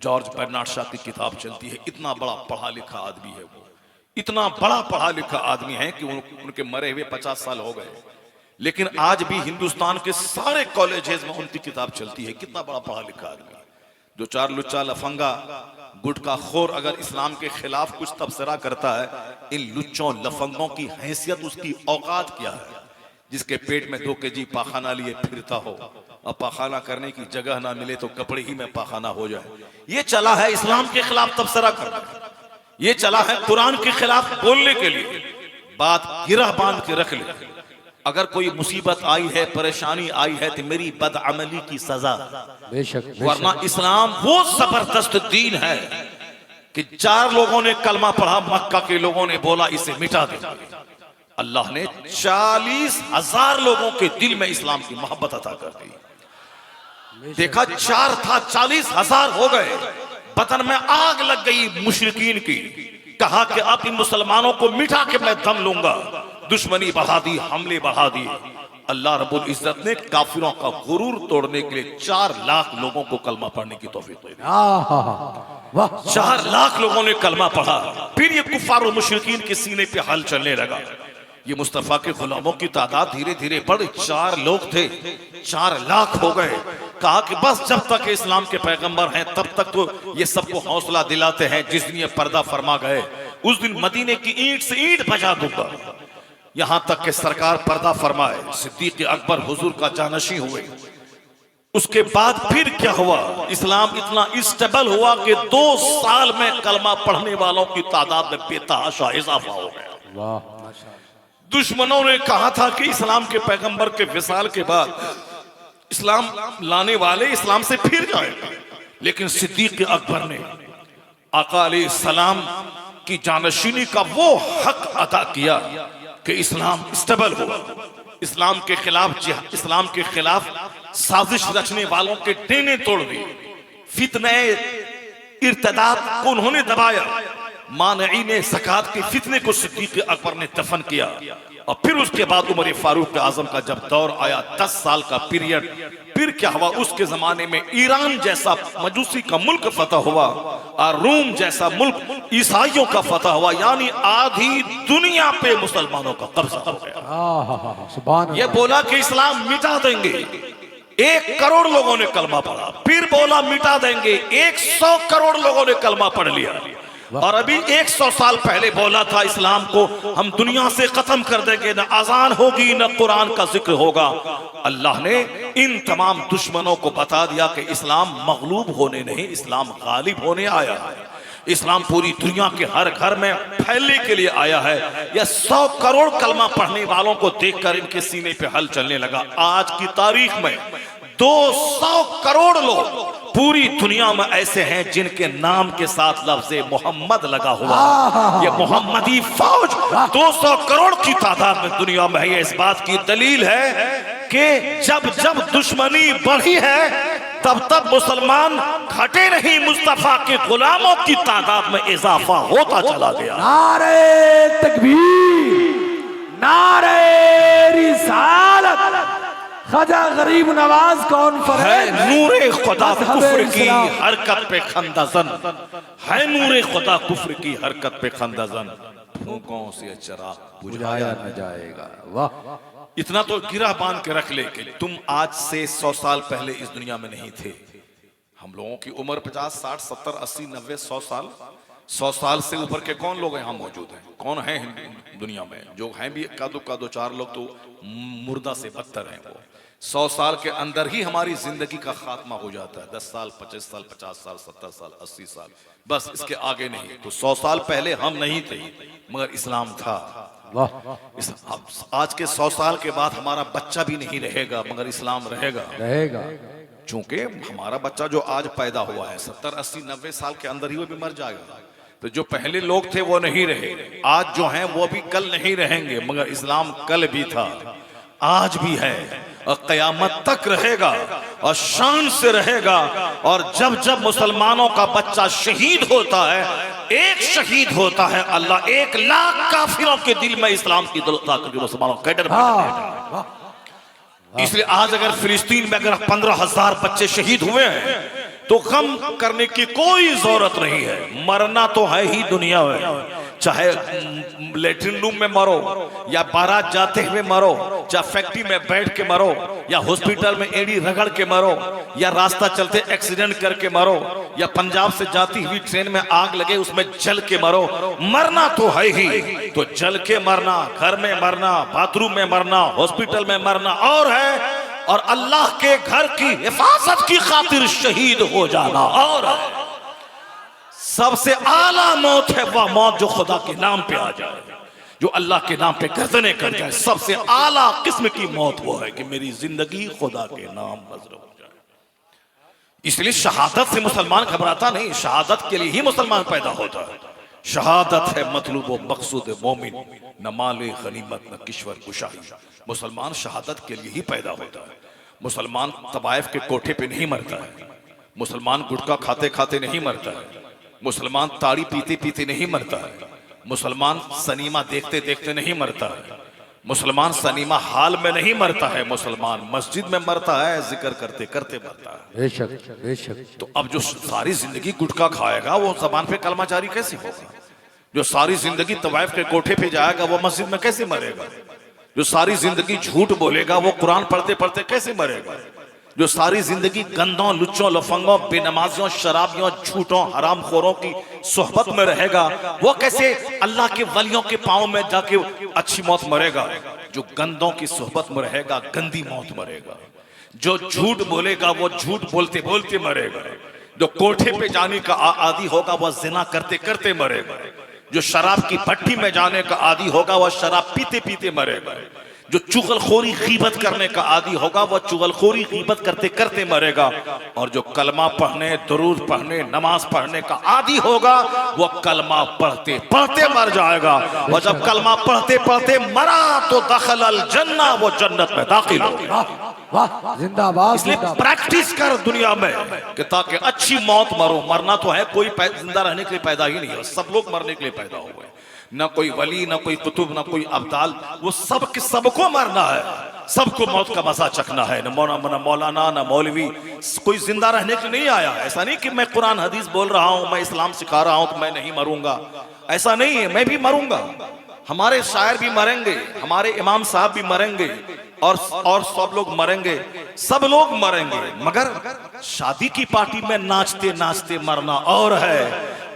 जॉर्ज बर्नार्ड शॉ की किताब चलती है। इतना बड़ा पढ़ा लिखा आदमी है वो, इतना बड़ा पढ़ा लिखा आदमी है कि उनके मरे हुए 50 साल हो गए, लेकिन आज भी हिंदुस्तान के सारे कॉलेजेस में उनकी किताब चलती है। कितना बड़ा पढ़ा लिखा आदमी, जो चार लुच्चा लफंगा गुटका खोर अगर इस्लाम के खिलाफ कुछ तबसरा करता है, इन लुच्चों लफंगों की हैसियत, उसकी औकात क्या है, जिसके पेट में 2 केजी पाखाना लिए फिरता हो और पाखाना करने की जगह ना मिले तो कपड़े ही में पाखाना हो जाए। ये चला है इस्लाम के खिलाफ तबसरा करना, ये चला है कुरान के खिलाफ बोलने के लिए। बात गिरह बांध के रख ले, अगर कोई मुसीबत आई है, परेशानी आई है तो मेरी बदअमली की सजा। बेशक, वरना इस्लाम वो जबरदस्त दीन है कि 4 लोगों ने कलमा पढ़ा, मक्का के लोगों ने बोला इसे मिटा दे। अल्लाह ने 40,000 लोगों के दिल में इस्लाम की मोहब्बत अता कर दी। देखा 4 था, 40,000 हो गए। बदन में आग लग गई मुशरिकीन की, कहा कि अब इन मुसलमानों को मिटा के मैं दम लूंगा। दुश्मनी बढ़ा दी, हमले बढ़ा दिए। अल्लाह रब्बुल इज्जत ने काफिरों का गुरूर तोड़ने के लिए 4 लाख लोगों को कलमा पढ़ने की तौफीक दी। 4 लाख लोगों ने कलमा पढ़ा। फिर ये कुफार और मुशरिकीन के सीने पे हल चलने लगा। ये मुस्तफा के गुलामों की तादाद धीरे धीरे बढ़ 4 लोग थे, 4 लाख हो गए। कहा कि बस जब तक इस्लाम के पैगंबर हैं तब तक तो ये सबको हौसला दिलाते हैं। जिस दिन ये पर्दा फरमा गए उस दिन मदीने की ईंट से ईंट बजा दूंगा। यहां तक कि सरकार पर्दा फरमाए, सिद्दीक अकबर हुजूर का जानशी हुए। उसके बाद फिर क्या हुआ, इस्लाम इतना स्टेबल हुआ कि 2 साल में कलमा पढ़ने वालों की तादाद में बेतहाशा इजाफा हो गया। वाह, दुश्मनों ने कहा था कि इस्लाम के पैगंबर के विसाल के बाद इस्लाम लाने वाले इस्लाम से फिर जाएगा, लेकिन सिद्दीक अकबर ने आका अलैहिस्सलाम की जानशीनी का वो हक अदा किया कि इस्लाम स्टेबल हुआ। इस्लाम के खिलाफ साजिश रचने वालों के टेने तोड़ दिए, फितने इर्तिदाद को उन्होंने दबाया, मानईन ज़कात के फितने को सिद्दीक़ अकबर ने दफन किया। और फिर उसके बाद उमर फारूक आजम का जब दौर आया, 10 साल का पीरियड, फिर क्या हुआ, उसके जमाने में ईरान जैसा मजूसी का मुल्क फतह हुआ और रोम जैसा मुल्क ईसाइयों का फतह हुआ, यानी आधी दुनिया पे मुसलमानों का कब्जा हो गया। सुभान ये बोला कि इस्लाम मिटा देंगे, 1 करोड़ लोगों ने कलमा पढ़ा, फिर बोला मिटा देंगे, 100 करोड़ लोगों ने कलमा पढ़ लिया। और अभी 100 साल पहले बोला था इस्लाम को हम दुनिया से खत्म कर देंगे, न अजान होगी न कुरान का जिक्र होगा। अल्लाह ने इन तमाम दुश्मनों को बता दिया कि इस्लाम मगलूब होने नहीं, इस्लाम गालिब होने आया है। इस्लाम पूरी दुनिया के हर घर में फैलने के लिए आया है। यह 100 करोड़ कलमा पढ़ने वालों को देखकर इनके सीने पे हल चलने लगा। आज की तारीख में 200 करोड़ लोग पूरी दुनिया में ऐसे हैं जिनके नाम के साथ लफ्ज़े मोहम्मद लगा हुआ है। ये मोहम्मदी फौज 200 करोड़ की तादाद में दुनिया में है। ये इस बात की दलील है कि जब जब दुश्मनी बढ़ी है तब तब मुसलमान घटे नहीं, मुस्तफा के गुलामों की तादाद में इजाफा होता चला गया। नारे तकबीर, नारे रिसालत, ख्वाजा गरीब नवाज कॉन्फ्रेंस है नूरे खुदा कुफ्र की हरकत पे खंदाजन, है नूरे खुदा कुफ्र की हरकत पे खंदाजन, फूंकों से चिराग बुझाया न जाएगा। वाह, इतना तो गिरा बांध के रख ले कि तुम आज से 100 साल पहले इस दुनिया में नहीं थे। हम लोगों की उम्र 50, 60, 70, 80, 90, 100 साल, 100 साल से ऊपर के कौन लोग यहाँ मौजूद हैं? कौन है दुनिया में? जो हैं भी का दो चार लोग तो मुर्दा से बदतर हैं। वो 100 साल के अंदर ही हमारी जिंदगी का खात्मा हो जाता है। 10 साल, 25 साल, 50 साल, 70 साल, 80 साल, बस इसके आगे नहीं। तो 100 साल पहले हम नहीं थे मगर इस्लाम था। आज के 100 साल के बाद हमारा बच्चा भी नहीं रहेगा मगर इस्लाम रहेगा। चूंकि हमारा बच्चा जो आज पैदा हुआ है 70, 80, 90 साल के अंदर ही वो भी मर जाएगा। तो जो पहले लोग थे वो नहीं रहे, आज जो हैं वो भी कल नहीं रहेंगे, मगर इस्लाम कल भी था, आज भी है और कयामत तक रहेगा और शान से रहेगा। और जब जब मुसलमानों का बच्चा शहीद होता है, एक शहीद होता है, अल्लाह 1 लाख काफिरों के दिल में इस्लाम की मुसलमानों का डर पैदा। इसलिए आज अगर फिलिस्तीन में अगर 15,000 बच्चे शहीद हुए हैं तो गम करने की कोई जरूरत नहीं है। मरना तो है ही दुनिया में, चाहे लेटरिन रूम में मरो या बारात जाते हुए मरो, चाहे फैक्ट्री में बैठ के मरो या हॉस्पिटल में एड़ी रगड़ के मरो या रास्ता चलते एक्सीडेंट करके मरो या पंजाब से जाती हुई ट्रेन में आग लगे उसमें जल के मरो, मरना तो है ही। तो जल के मरना, घर में मरना, बाथरूम में मरना, हॉस्पिटल में मरना और है, और अल्लाह के घर की हिफाजत की खातिर शहीद हो जाना और है। सबसे आला मौत है वह मौत जो खुदा के नाम पे आ जाए, जो अल्लाह के नाम पे गर्दनें कर जाए। सबसे आला किस्म की मौत वो है कि मेरी जिंदगी खुदा के नाम नजर हो जाए। इसलिए शहादत से मुसलमान घबराता नहीं, शहादत के लिए ही मुसलमान पैदा होता है। शहादत है मतलूब व मकसूद मोमिन, न माले गनीमत न किश्वर कुशाही। मुसलमान शहादत के लिए ही पैदा होता है। मुसलमान तवाइफ के कोठे पे नहीं मरता है, मुसलमान गुटखा खाते खाते नहीं मरता है, मुसलमान ताड़ी पीते पीते नहीं मरता है, मुसलमान सनीमा देखते देखते नहीं मरता है, मुसलमान सनीमा हाल में नहीं मरता है, मुसलमान मस्जिद में मरता है, जिक्र करते करते मरता है। बेशक बेशक। तो अब जो सारी जिंदगी गुटखा खाएगा वो जबान पे कलमा जारी कैसे होगा? जो सारी जिंदगी तवाइफ के कोठे पे जाएगा वो मस्जिद में कैसे मरेगा? जो सारी जिंदगी झूठ बोलेगा वो कुरान पढ़ते पढ़ते कैसे मरेगा? जो सारी जिंदगी गंदों, लुच्चों, लफंगों, बेनमाजियों, शराबियों, झूठों, हरामखोरों की सोहबत में रहेगा वो कैसे अल्लाह के वलियों के पांव में जाके अच्छी मौत मरेगा? जो गंदों की सोहबत में रहेगा गंदी मौत मरेगा। जो झूठ बोलेगा वो झूठ बोलते बोलते मरेगा। जो कोठे पे जाने का आदी होगा वह जिना करते करते मरेगा। जो शराब की भट्टी में जाने का आदी होगा वह शराब पीते पीते मरेगा। जो चुगलखोरी गीबत करने का आदी होगा वह चुगलखोरी गीबत करते करते मरेगा। और जो कलमा पढ़ने, दुरूद पढ़ने, नमाज पढ़ने का आदी होगा वह कलमा पढ़ते पढ़ते मर जाएगा। और जब कलमा पढ़ते पढ़ते मरा तो दखल अल जन्ना, वो जन्नत में दाखिल होगा। वाह जिंदाबाद इसलिए जिंदाबाद। प्रैक्टिस कर दुनिया में कि ताकि अच्छी मौत मरो। मरना तो है, कोई जिंदा रहने के लिए पैदा ही नहीं है, सब लोग मरने के लिए पैदा हुए। ना कोई वली, ना कोई कुतुब, ना कोई अब्दाल, वो सब के सबको मरना है, सबको मौत का मजा चखना है। ना मौलाना ना मौलवी, कोई जिंदा रहने के लिए नहीं आया। ऐसा नहीं कि मैं कुरान हदीस बोल रहा हूं, मैं इस्लाम सिखा रहा हूं तो मैं नहीं मरूंगा, ऐसा नहीं है। मैं भी मरूंगा, हमारे शायर भी मरेंगे, हमारे इमाम साहब भी मरेंगे, और सब लोग मरेंगे, सब लोग मरेंगे। मगर शादी की पार्टी में नाचते नाचते मरना और है,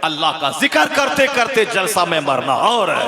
अल्लाह का जिक्र करते करते जलसा में मरना और है,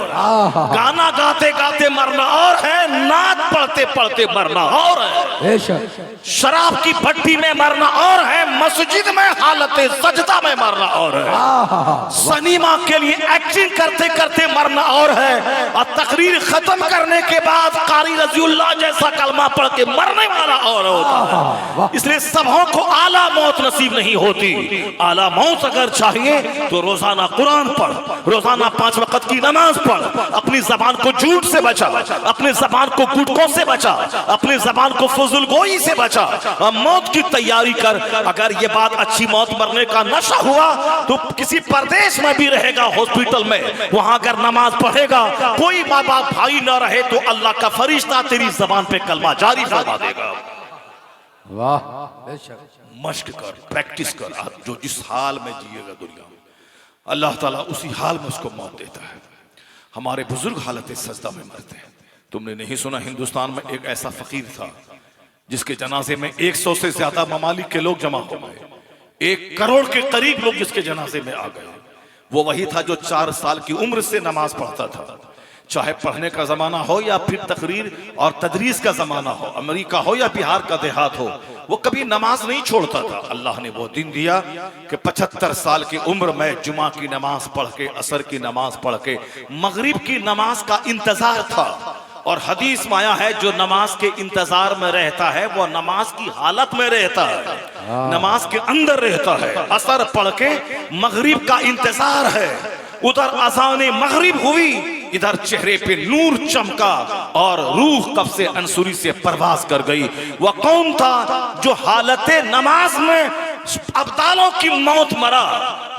गाना गाते गाते मरना और है, नात पढ़ते पढ़ते मरना और है, बेशक शराब की भट्टी में मरना और है, मस्जिद में हालत सजदा में मरना और है, सिनेमा के लिए एक्टिंग करते करते मरना और है, और तकरीर खत्म करने के बाद कारी रजीउल्लाह जैसा कलमा पढ़ के मरने वाला और होता है। इसलिए सबों को आला मौत नसीब नहीं होती। आला मौत अगर चाहिए तो रोजाना कुरान पढ़, रोजाना 5 वक्त की नमाज पढ़, अपनी जबान को झूठ से बचा, अपनी जबान को गुटकों से बचा, अपनी जबान को फजुल गोई से बचा, और मौत की तैयारी कर। अगर ये बात अच्छी मौत मरने का नशा हुआ तो किसी परदेश में भी रहेगा, हॉस्पिटल में, वहां अगर नमाज पढ़ेगा, कोई माँ बाप भाई ना रहे तो अल्लाह का फरिश्ता तेरी जबान पे कलमा जारी फरमा देगा। वाह बेशक मश्क कर, प्रैक्टिस कर। आप जो जिस हाल में जिएगा दुनिया में, अल्लाह ताला उसी हाल में उसको मौत देता है। हमारे बुजुर्ग हालत सजदा में मरते हैं। तुमने नहीं सुना हिंदुस्तान में एक ऐसा फकीर था जिसके जनाजे में 100 से ज्यादा ममालिक के लोग जमा हो गए, 1 करोड़ के करीब लोग जिसके जनाजे में आ गए। वो वही था जो 4 साल की उम्र से नमाज पढ़ता था। चाहे पढ़ने का जमाना हो या फिर तकरीर और तदरीस का जमाना हो, अमेरिका हो या बिहार का देहात हो, वो कभी नमाज नहीं छोड़ता था। अल्लाह ने वो दिन दिया कि 75 साल की उम्र में जुमा की नमाज पढ़ के, असर की नमाज पढ़ के, मगरिब की नमाज का इंतजार था। और हदीस में आया है जो नमाज के इंतजार में रहता है वो नमाज की हालत में रहता है, नमाज के अंदर रहता है। असर पढ़ के मगरिब का इंतजार है, उधर अज़ान मगरिब हुई, इधर चेहरे पे नूर चमका और रूह कब से अंसुरी से परवाज कर गई। वह कौन था जो हालत नमाज में अब्दालों की मौत मरा?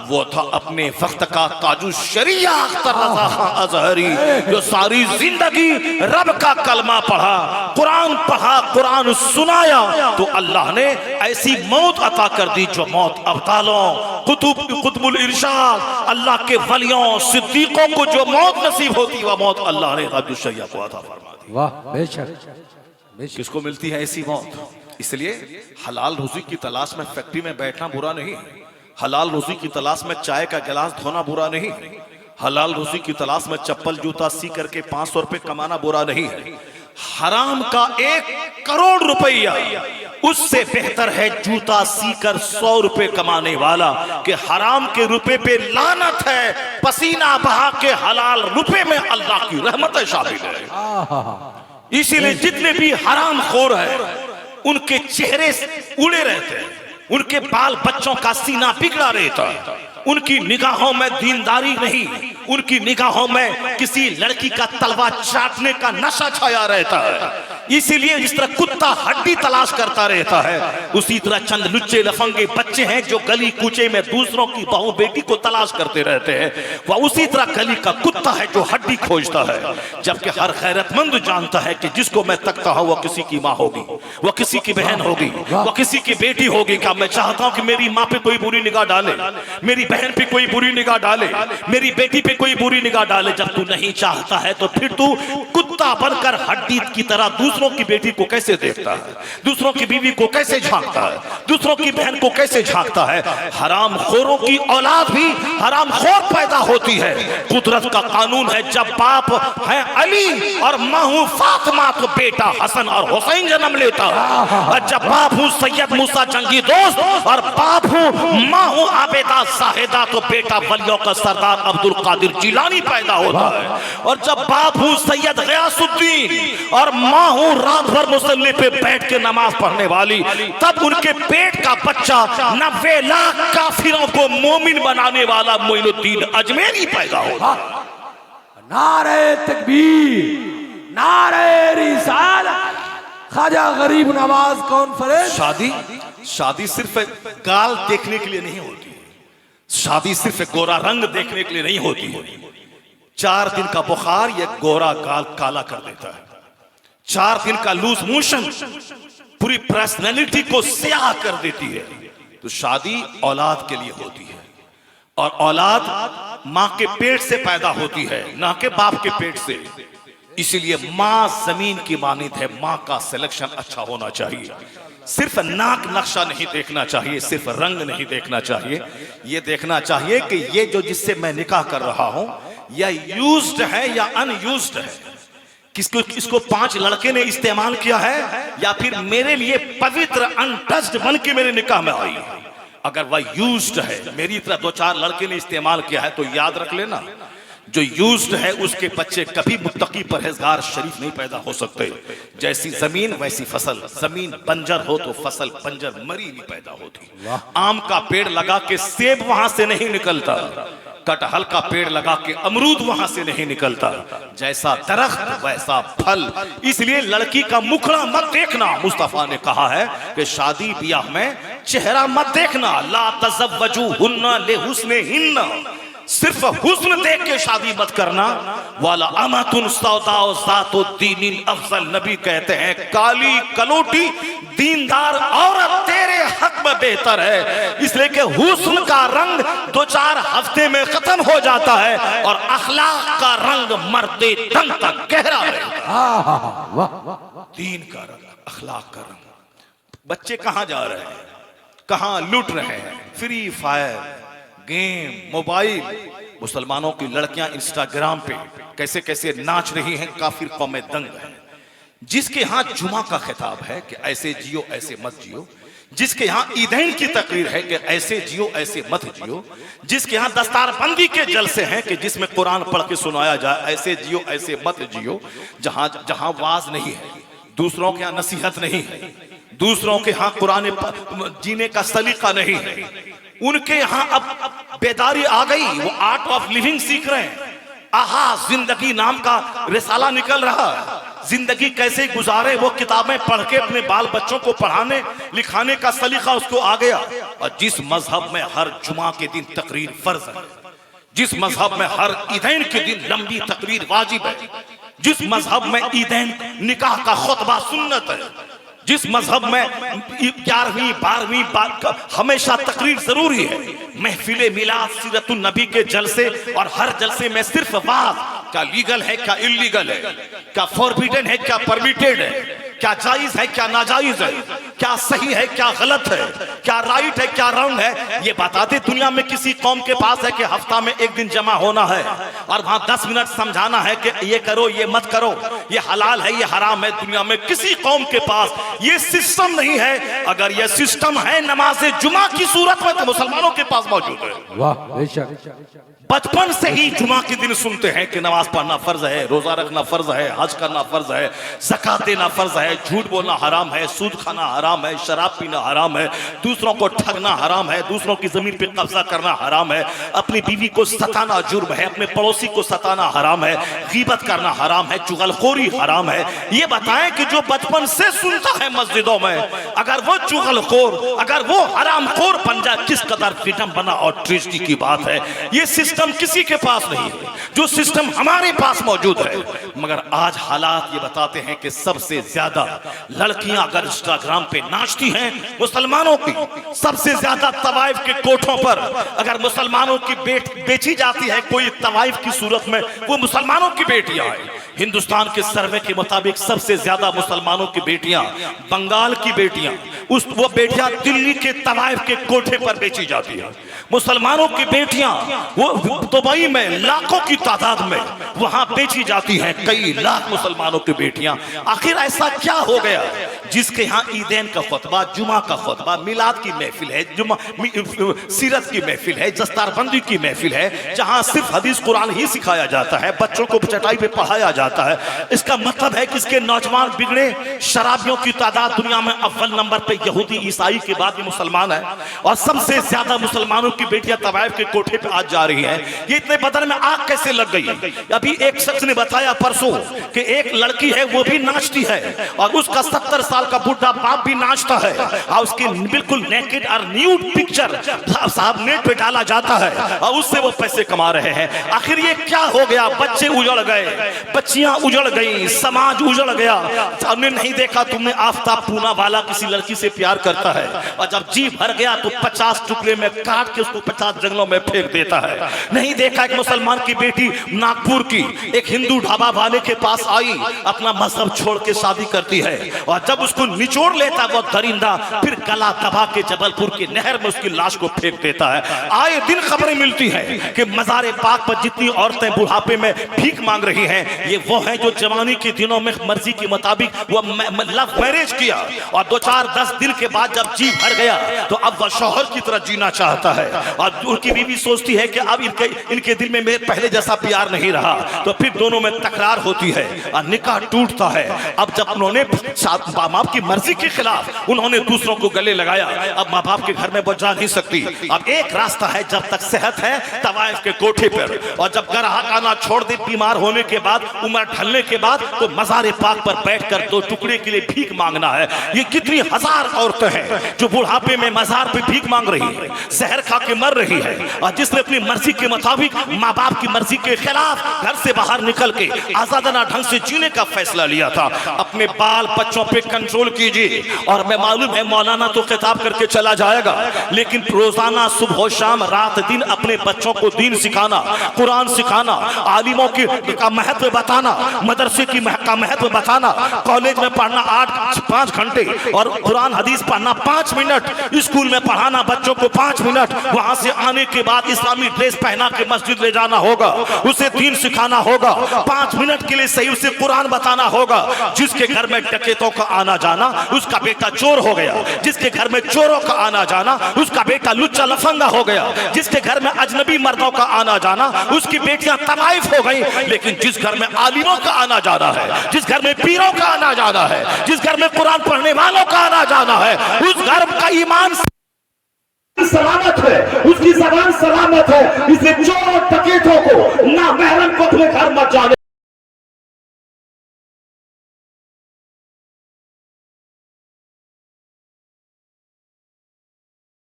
वो था अपने वक्त का ताजु शरिया अख्तर रज़ा खां अज़हरी, जो सारी जिंदगी रब का कलमा पढ़ा, कुरान सुनाया, तो अल्लाह ने ऐसी मौत अता कर दी जो मौत अब्दालों, कुतुबुल इरशाद, अल्लाह के वलियों, सिद्दीकों को जो मौत नसीब होती, वह मौत अल्लाह ने ताजु शरिया को अता फरमा दी। वाह बेशक बेशक। किसको मिलती है ऐसी मौत? इसलिए हलाल रोजी की तलाश में फैक्ट्री में बैठना बुरा नहीं, हलाल रोजी की तलाश में चाय का गिलास धोना बुरा नहीं, हलाल रोजी की तलाश में चप्पल जूता सी करके 500 रुपए कमाना बुरा नहीं है। हराम का 1 करोड़ रुपया उससे बेहतर है जूता सीकर 100 रुपए कमाने वाला। कि हराम के रुपए पे लानत है, पसीना बहा के हलाल रुपए में अल्लाह की रहमत शामिल है। इसीलिए जितने भी हराम खोर है उनके चेहरे उड़े रहते हैं, उनके बाल बच्चों का सीना बिगड़ा रहता है, उनकी निगाहों में दीनदारी नहीं, उनकी निगाहों में किसी लड़की का तलवा चाटने का नशा छाया रहता है। इसीलिए जिस तरह कुत्ता हड्डी तलाश करता रहता है, उसी तरह चंद लुच्चे लफंगे बच्चे हैं जो गली कूचे में दूसरों की बहू बेटी को तलाश करते रहते हैं। वह उसी तरह गली का कुत्ता है जो हड्डी खोजता है। जबकि हर गैरतमंद जानता है कि जिसको मैं तकता हूं वह किसी की माँ होगी, वह किसी की बहन होगी, वह किसी की बेटी होगी। क्या मैं चाहता हूं कि मेरी माँ पे कोई बुरी निगाह डाले, मेरी बहन पे कोई बुरी निगाह डाले, मेरी बेटी पे कोई बुरी निगाह डाले? जब तू नहीं चाहता है तो फिर तू कुत्ता बनकर हड्डी की तरह दूसरों की बेटी को कैसे देखता है, दूसरों की बीवी को कैसे झांकता है, दूसरों की बहन को कैसे झांकता है? हराम खोरों की औलाद भी हराम खोर पैदा होती है। कुदरत का कानून है, जब बाप है अली और माँ हूं फातिमा तो बेटा हसन और हुसैन जन्म लेता है। और जब बाप हूं सैयद मूसा जंगी दोस्त और बाप हूं माँ हूं आबेदा साहिदा तो बेटा वलियों का सरदार अब्दुल कादिर जिलानी पैदा होता है। और जब बाप हूं सैयद गयासुद्दीन और माँ हूं रात भर मुसल्ले पे बैठ के नमाज पढ़ने वाली, तब उनके पेट का बच्चा 90 लाख काफिरों को मोमिन बनाने वाला मोइनुद्दीन अजमेरी पैदा होता है। नारे तकबीर, नारे रिसालत, ख्वाजा गरीब नवाज कॉन्फ्रेंस। शादी शादी सिर्फ गाल देखने के लिए नहीं होती, शादी सिर्फ गोरा रंग देखने के लिए नहीं होती है। 4 दिन का बुखार ये गोरा गाल काला कर देता है। 4 दिन का लूज मोशन पूरी पर्सनैलिटी को स्याह कर देती है। तो शादी औलाद के लिए होती है, और औलाद मां के पेट से पैदा होती है, ना के बाप के पेट से। इसीलिए मां जमीन की मानिंद है, मां का सिलेक्शन अच्छा होना चाहिए। सिर्फ नाक नक्शा नहीं देखना चाहिए, सिर्फ रंग नहीं देखना चाहिए, ये देखना चाहिए कि ये जो जिससे मैं निकाह कर रहा हूं यह यूज्ड है या अनयूज्ड है। किसको इसको 5 लड़के ने इस्तेमाल किया है या फिर मेरे लिए पवित्र अनटच्ड बन के मेरे निकाह में आई। अगर वह यूज्ड है, मेरी तरह 2-4 लड़के ने इस्तेमाल किया है, तो याद रख लेना जो यूज्ड है उसके बच्चे कभी मुत्तकी परहेजगार शरीफ नहीं पैदा हो सकते। जैसी जमीन वैसी फसल, जमीन बंजर हो तो फसल बंजर मरी नहीं पैदा होती। आम का पेड़ लगा के सेब वहां से नहीं निकलता, कटहल का पेड़ लगा के अमरूद वहां से नहीं निकलता। जैसा दरख्त वैसा फल। इसलिए लड़की का मुखड़ा मत देखना। मुस्तफा ने कहा है कि शादी ब्याह में चेहरा मत देखना। ला तज़व्वजुहुन्ना लिहुस्निहिन्ना, सिर्फ हुस्न देख के शादी मत करना। वाला अमतुन सौदाओ ज़ातु दीनिन अफजल, नबी कहते हैं काली कलोटी दीनदार औरत तेरे हक में बेहतर है। इसलिए कि हुस्न का रंग 2-4 हफ्ते में खत्म हो जाता है और अखलाक का रंग मरते दम तक गहरा रहता। दीन का रंग, अखलाक का रंग। बच्चे कहां जा रहे हैं, कहां लुट रहे हैं? Free fire, game, mobile. मुसलमानों की लड़कियां इंस्टाग्राम पे कैसे कैसे नाच रही हैं, काफिर कौमें दंग है। जिसके यहां जुमा का खिताब है कि ऐसे जियो ऐसे मत जियो, जिसके यहां ईदैन की तकरीर है कि ऐसे जियो ऐसे मत जियो, जिसके यहां दस्तारबंदी के जलसे हैं कि जिसमें कुरान पढ़ के सुनाया जाए ऐसे जियो ऐसे मत जियो, जहां जहां वाज नहीं है, दूसरों के यहां नसीहत नहीं है, दूसरों के यहां कुरान जीने का सलीका नहीं है, उनके यहां अब बेदारी आ गई। वो आर्ट ऑफ लिविंग सीख रहे हैं। आहा जिंदगी नाम का रिसाला निकल रहा है। जिंदगी कैसे गुजारे वो किताबें पढ़ के अपने बाल बच्चों को पढ़ाने लिखाने का सलीका उसको आ गया। और जिस मजहब में हर जुमा के दिन तकरीर फर्ज है, जिस मजहब में हर ईदैन के दिन लंबी तकरीर वाजिब है, जिस मजहब में ईदैन निकाह का खुतबा सुन्नत है, जिस मजहब में 11वीं 12वीं हमेशा तकरीर जरूरी है, महफिले मिलाद सीरतुन नबी के जलसे, और हर जलसे में सिर्फ वाज। क्या लीगल है, क्या इलीगल है, क्या फॉरबिडन है, क्या परमिटेड है, क्या जायज है, क्या नाजायज है, क्या सही है, क्या गलत है, क्या राइट है, क्या रॉन्ग है, ये बताते दुनिया में किसी कौम के पास है कि हफ्ता में 1 दिन जमा होना है और वहां 10 मिनट समझाना है कि ये करो ये मत करो, ये हलाल है ये हराम है। दुनिया में किसी कौम के पास ये सिस्टम नहीं है। अगर ये सिस्टम है नमाज जुमा की सूरत में तो मुसलमानों के पास मौजूद है। वाह बेशक। बचपन से ही जुमा के दिन सुनते हैं कि नमाज पढ़ना फर्ज है, रोजा रखना फर्ज है, हज करना फर्ज है, ज़कात देना फर्ज है, झूठ बोलना हराम है, सूद खाना हराम है, शराब पीना हराम है, दूसरों को ठगना हराम है, दूसरों की जमीन पे कब्जा करना हराम है, अपनी बीवी को सताना जुर्म है, अपने पड़ोसी को सताना हराम है, गीबत करना हराम है, चुगलखोरी हराम है। ये बताएं कि जो बचपन से सुनता है मस्जिदों में, अगर वो चुगलखोर, अगर वो हरामखोर बन जाए, किस कदर विडंबना और ट्रेजेडी की बात है। ये सिस्टम किसी के पास नहीं है जो सिस्टम हमारे पास मौजूद है। मगर आज हालात ये बताते हैं कि सबसे ज्यादा लड़कियां अगर इंस्टाग्राम पे नाचती हैं, मुसलमानों की सबसे ज्यादा तवाइफ के कोठों पर अगर मुसलमानों की बेची जाती है कोई तवाइफ की सूरत में, वो मुसलमानों की बेटियां हैं। हिंदुस्तान के सर्वे के मुताबिक सबसे ज्यादा मुसलमानों की बेटियां बंगाल की बेटियां, वो बेटियां दिल्ली के तवाइफ के कोठे पर बेची जाती है। मुसलमानों की बेटियां वो दुबई में लाखों की तादाद में वहां बेची जाती हैं, कई लाख मुसलमानों की बेटियां। आखिर ऐसा क्या हो गया जिसके यहाँ ईदैन का खुतबा, जुमा का खुतबा, मिलाद की महफिल है, सीरत की महफिल है, दस्तारबंदी की महफिल है, जहां सिर्फ हदीस कुरान ही सिखाया जाता है, बच्चों को चटाई पे पढ़ाया जाता है। इसका मतलब है कि इसके नौजवान बिगड़े, शराबियों की तादाद दुनिया में अव्वल नंबर पे यहूदी ईसाई के बाद ये मुसलमान है, और सबसे ज्यादा मुसलमानों की बेटियां तवाइफ के कोठे पे आज जा रही हैं। ये इतने बदन में आग कैसे लग गई? अभी एक शख्स ने बताया परसों कि एक लड़की है वो भी नाचती है और उसका 70 साल का बुढ़ा बाप भी नाचता है, और उसकी बिल्कुल नेकेड और न्यूड पिक्चर साहब नेट पे डाला जाता है और उससे वो पैसे कमा रहे हैं। आखिर ये क्या हो गया? बच्चे उजड़ गए, बच्चियां उजड़ गई, समाज उजड़ गया। हमने नहीं देखा तुमने आफ्ताब पूना वाला किसी लड़की से प्यार करता है और जब जी भर गया तो 50 टुकड़े में काट के उसको 50 जंगलों में फेंक देता है। नहीं देखा एक मुसलमान की बेटी नागपुर की एक हिंदू ढाबा वाले के पास आई, अपना मजहब छोड़ के शादी करती है, और जब उसको निचोड़ लेता वो दरिंदा, फिर गला दबा के जबलपुर की नहर में उसकी लाश को फेंक देता है। आए दिन खबरें मिलती हैं कि मज़ारे पाक पर जितनी औरतें बुढ़ापे में भीख मांग रही हैं, ये वो हैं जो जवानी के दिनों में मर्जी के मुताबिक वो लव मैरिज किया, और 2-4-10 दिन के बाद जब जी भर गया तो अब वह शौहर की तरह जीना चाहता है, और उनकी बीवी सोचती है कि अब इनके दिल में मेरे पहले जैसा प्यार नहीं रहा, तो फिर दोनों में तकरार होती है और निकाह टूटता है। अब जब उन्होंने माँ बाप की मर्जी के खिलाफ उन्होंने दूसरों को गले लगाया, अब माँ बाप के घर में वो जा नहीं सकती। अब एक रास्ता है, जब तक सेहत है तवाइफ के कोठे पर, और जब ग्राहक आना छोड़ दे बीमार होने के बाद, उम्र ढलने के बाद, तो मज़ारे पाक पर बैठकर 2 टुकड़े के लिए भीख मांगना है। ये कितनी हजार औरतें हैं जो बुढ़ापे में मज़ार पे भीख मांग रही है, जहर खा के मर रही है, और जिसने अपनी मर्जी के मुताबिक माँ बाप की मर्जी के खिलाफ घर से बाहर निकल के आजादाना ढंग से जीने का फैसला लिया था। अपने बाल बच्चों पे कंट्रोल कीजिए। और मैं मालूम है मौलाना तो खिताब करके चला जाएगा, लेकिन रोजाना सुबह शाम रात दिन अपने बच्चों को दीन सिखाना, कुरान सिखाना, आलिमों का महत्व बताना, मदरसे का महत्व बताना, कॉलेज में पढ़ना 5 घंटे और कुरान हदीस पढ़ना 5 मिनट, स्कूल में पढ़ाना बच्चों को 5 मिनट, वहां से आने के बाद इस्लामी ड्रेस पहना के मस्जिद ले जाना होगा, उसे दीन सिखाना होगा, 5 मिनट के लिए सही उसे कुरान बताना होगा। जिसके घर में डकैतों का आना जाना उसका बेटा चोर हो गया, जिसके घर में चोरों का आना जाना उसका बेटा लुच्चा लफंगा हो गया, जिसके घर में अजनबी मर्दों का आना जाना उसकी बेटियां तवाइफ हो गई। लेकिन जिस घर में आलिमों का आना जाना है, जिस घर में पीरों का आना जाना है, जिस घर में कुरान पढ़ने वालों का आना जाना है, उस घर का ईमान सलामत है, उसकी जबान सलामत है। इसलिए चोर डकैतों को ना महरम को अपने घर मत जाने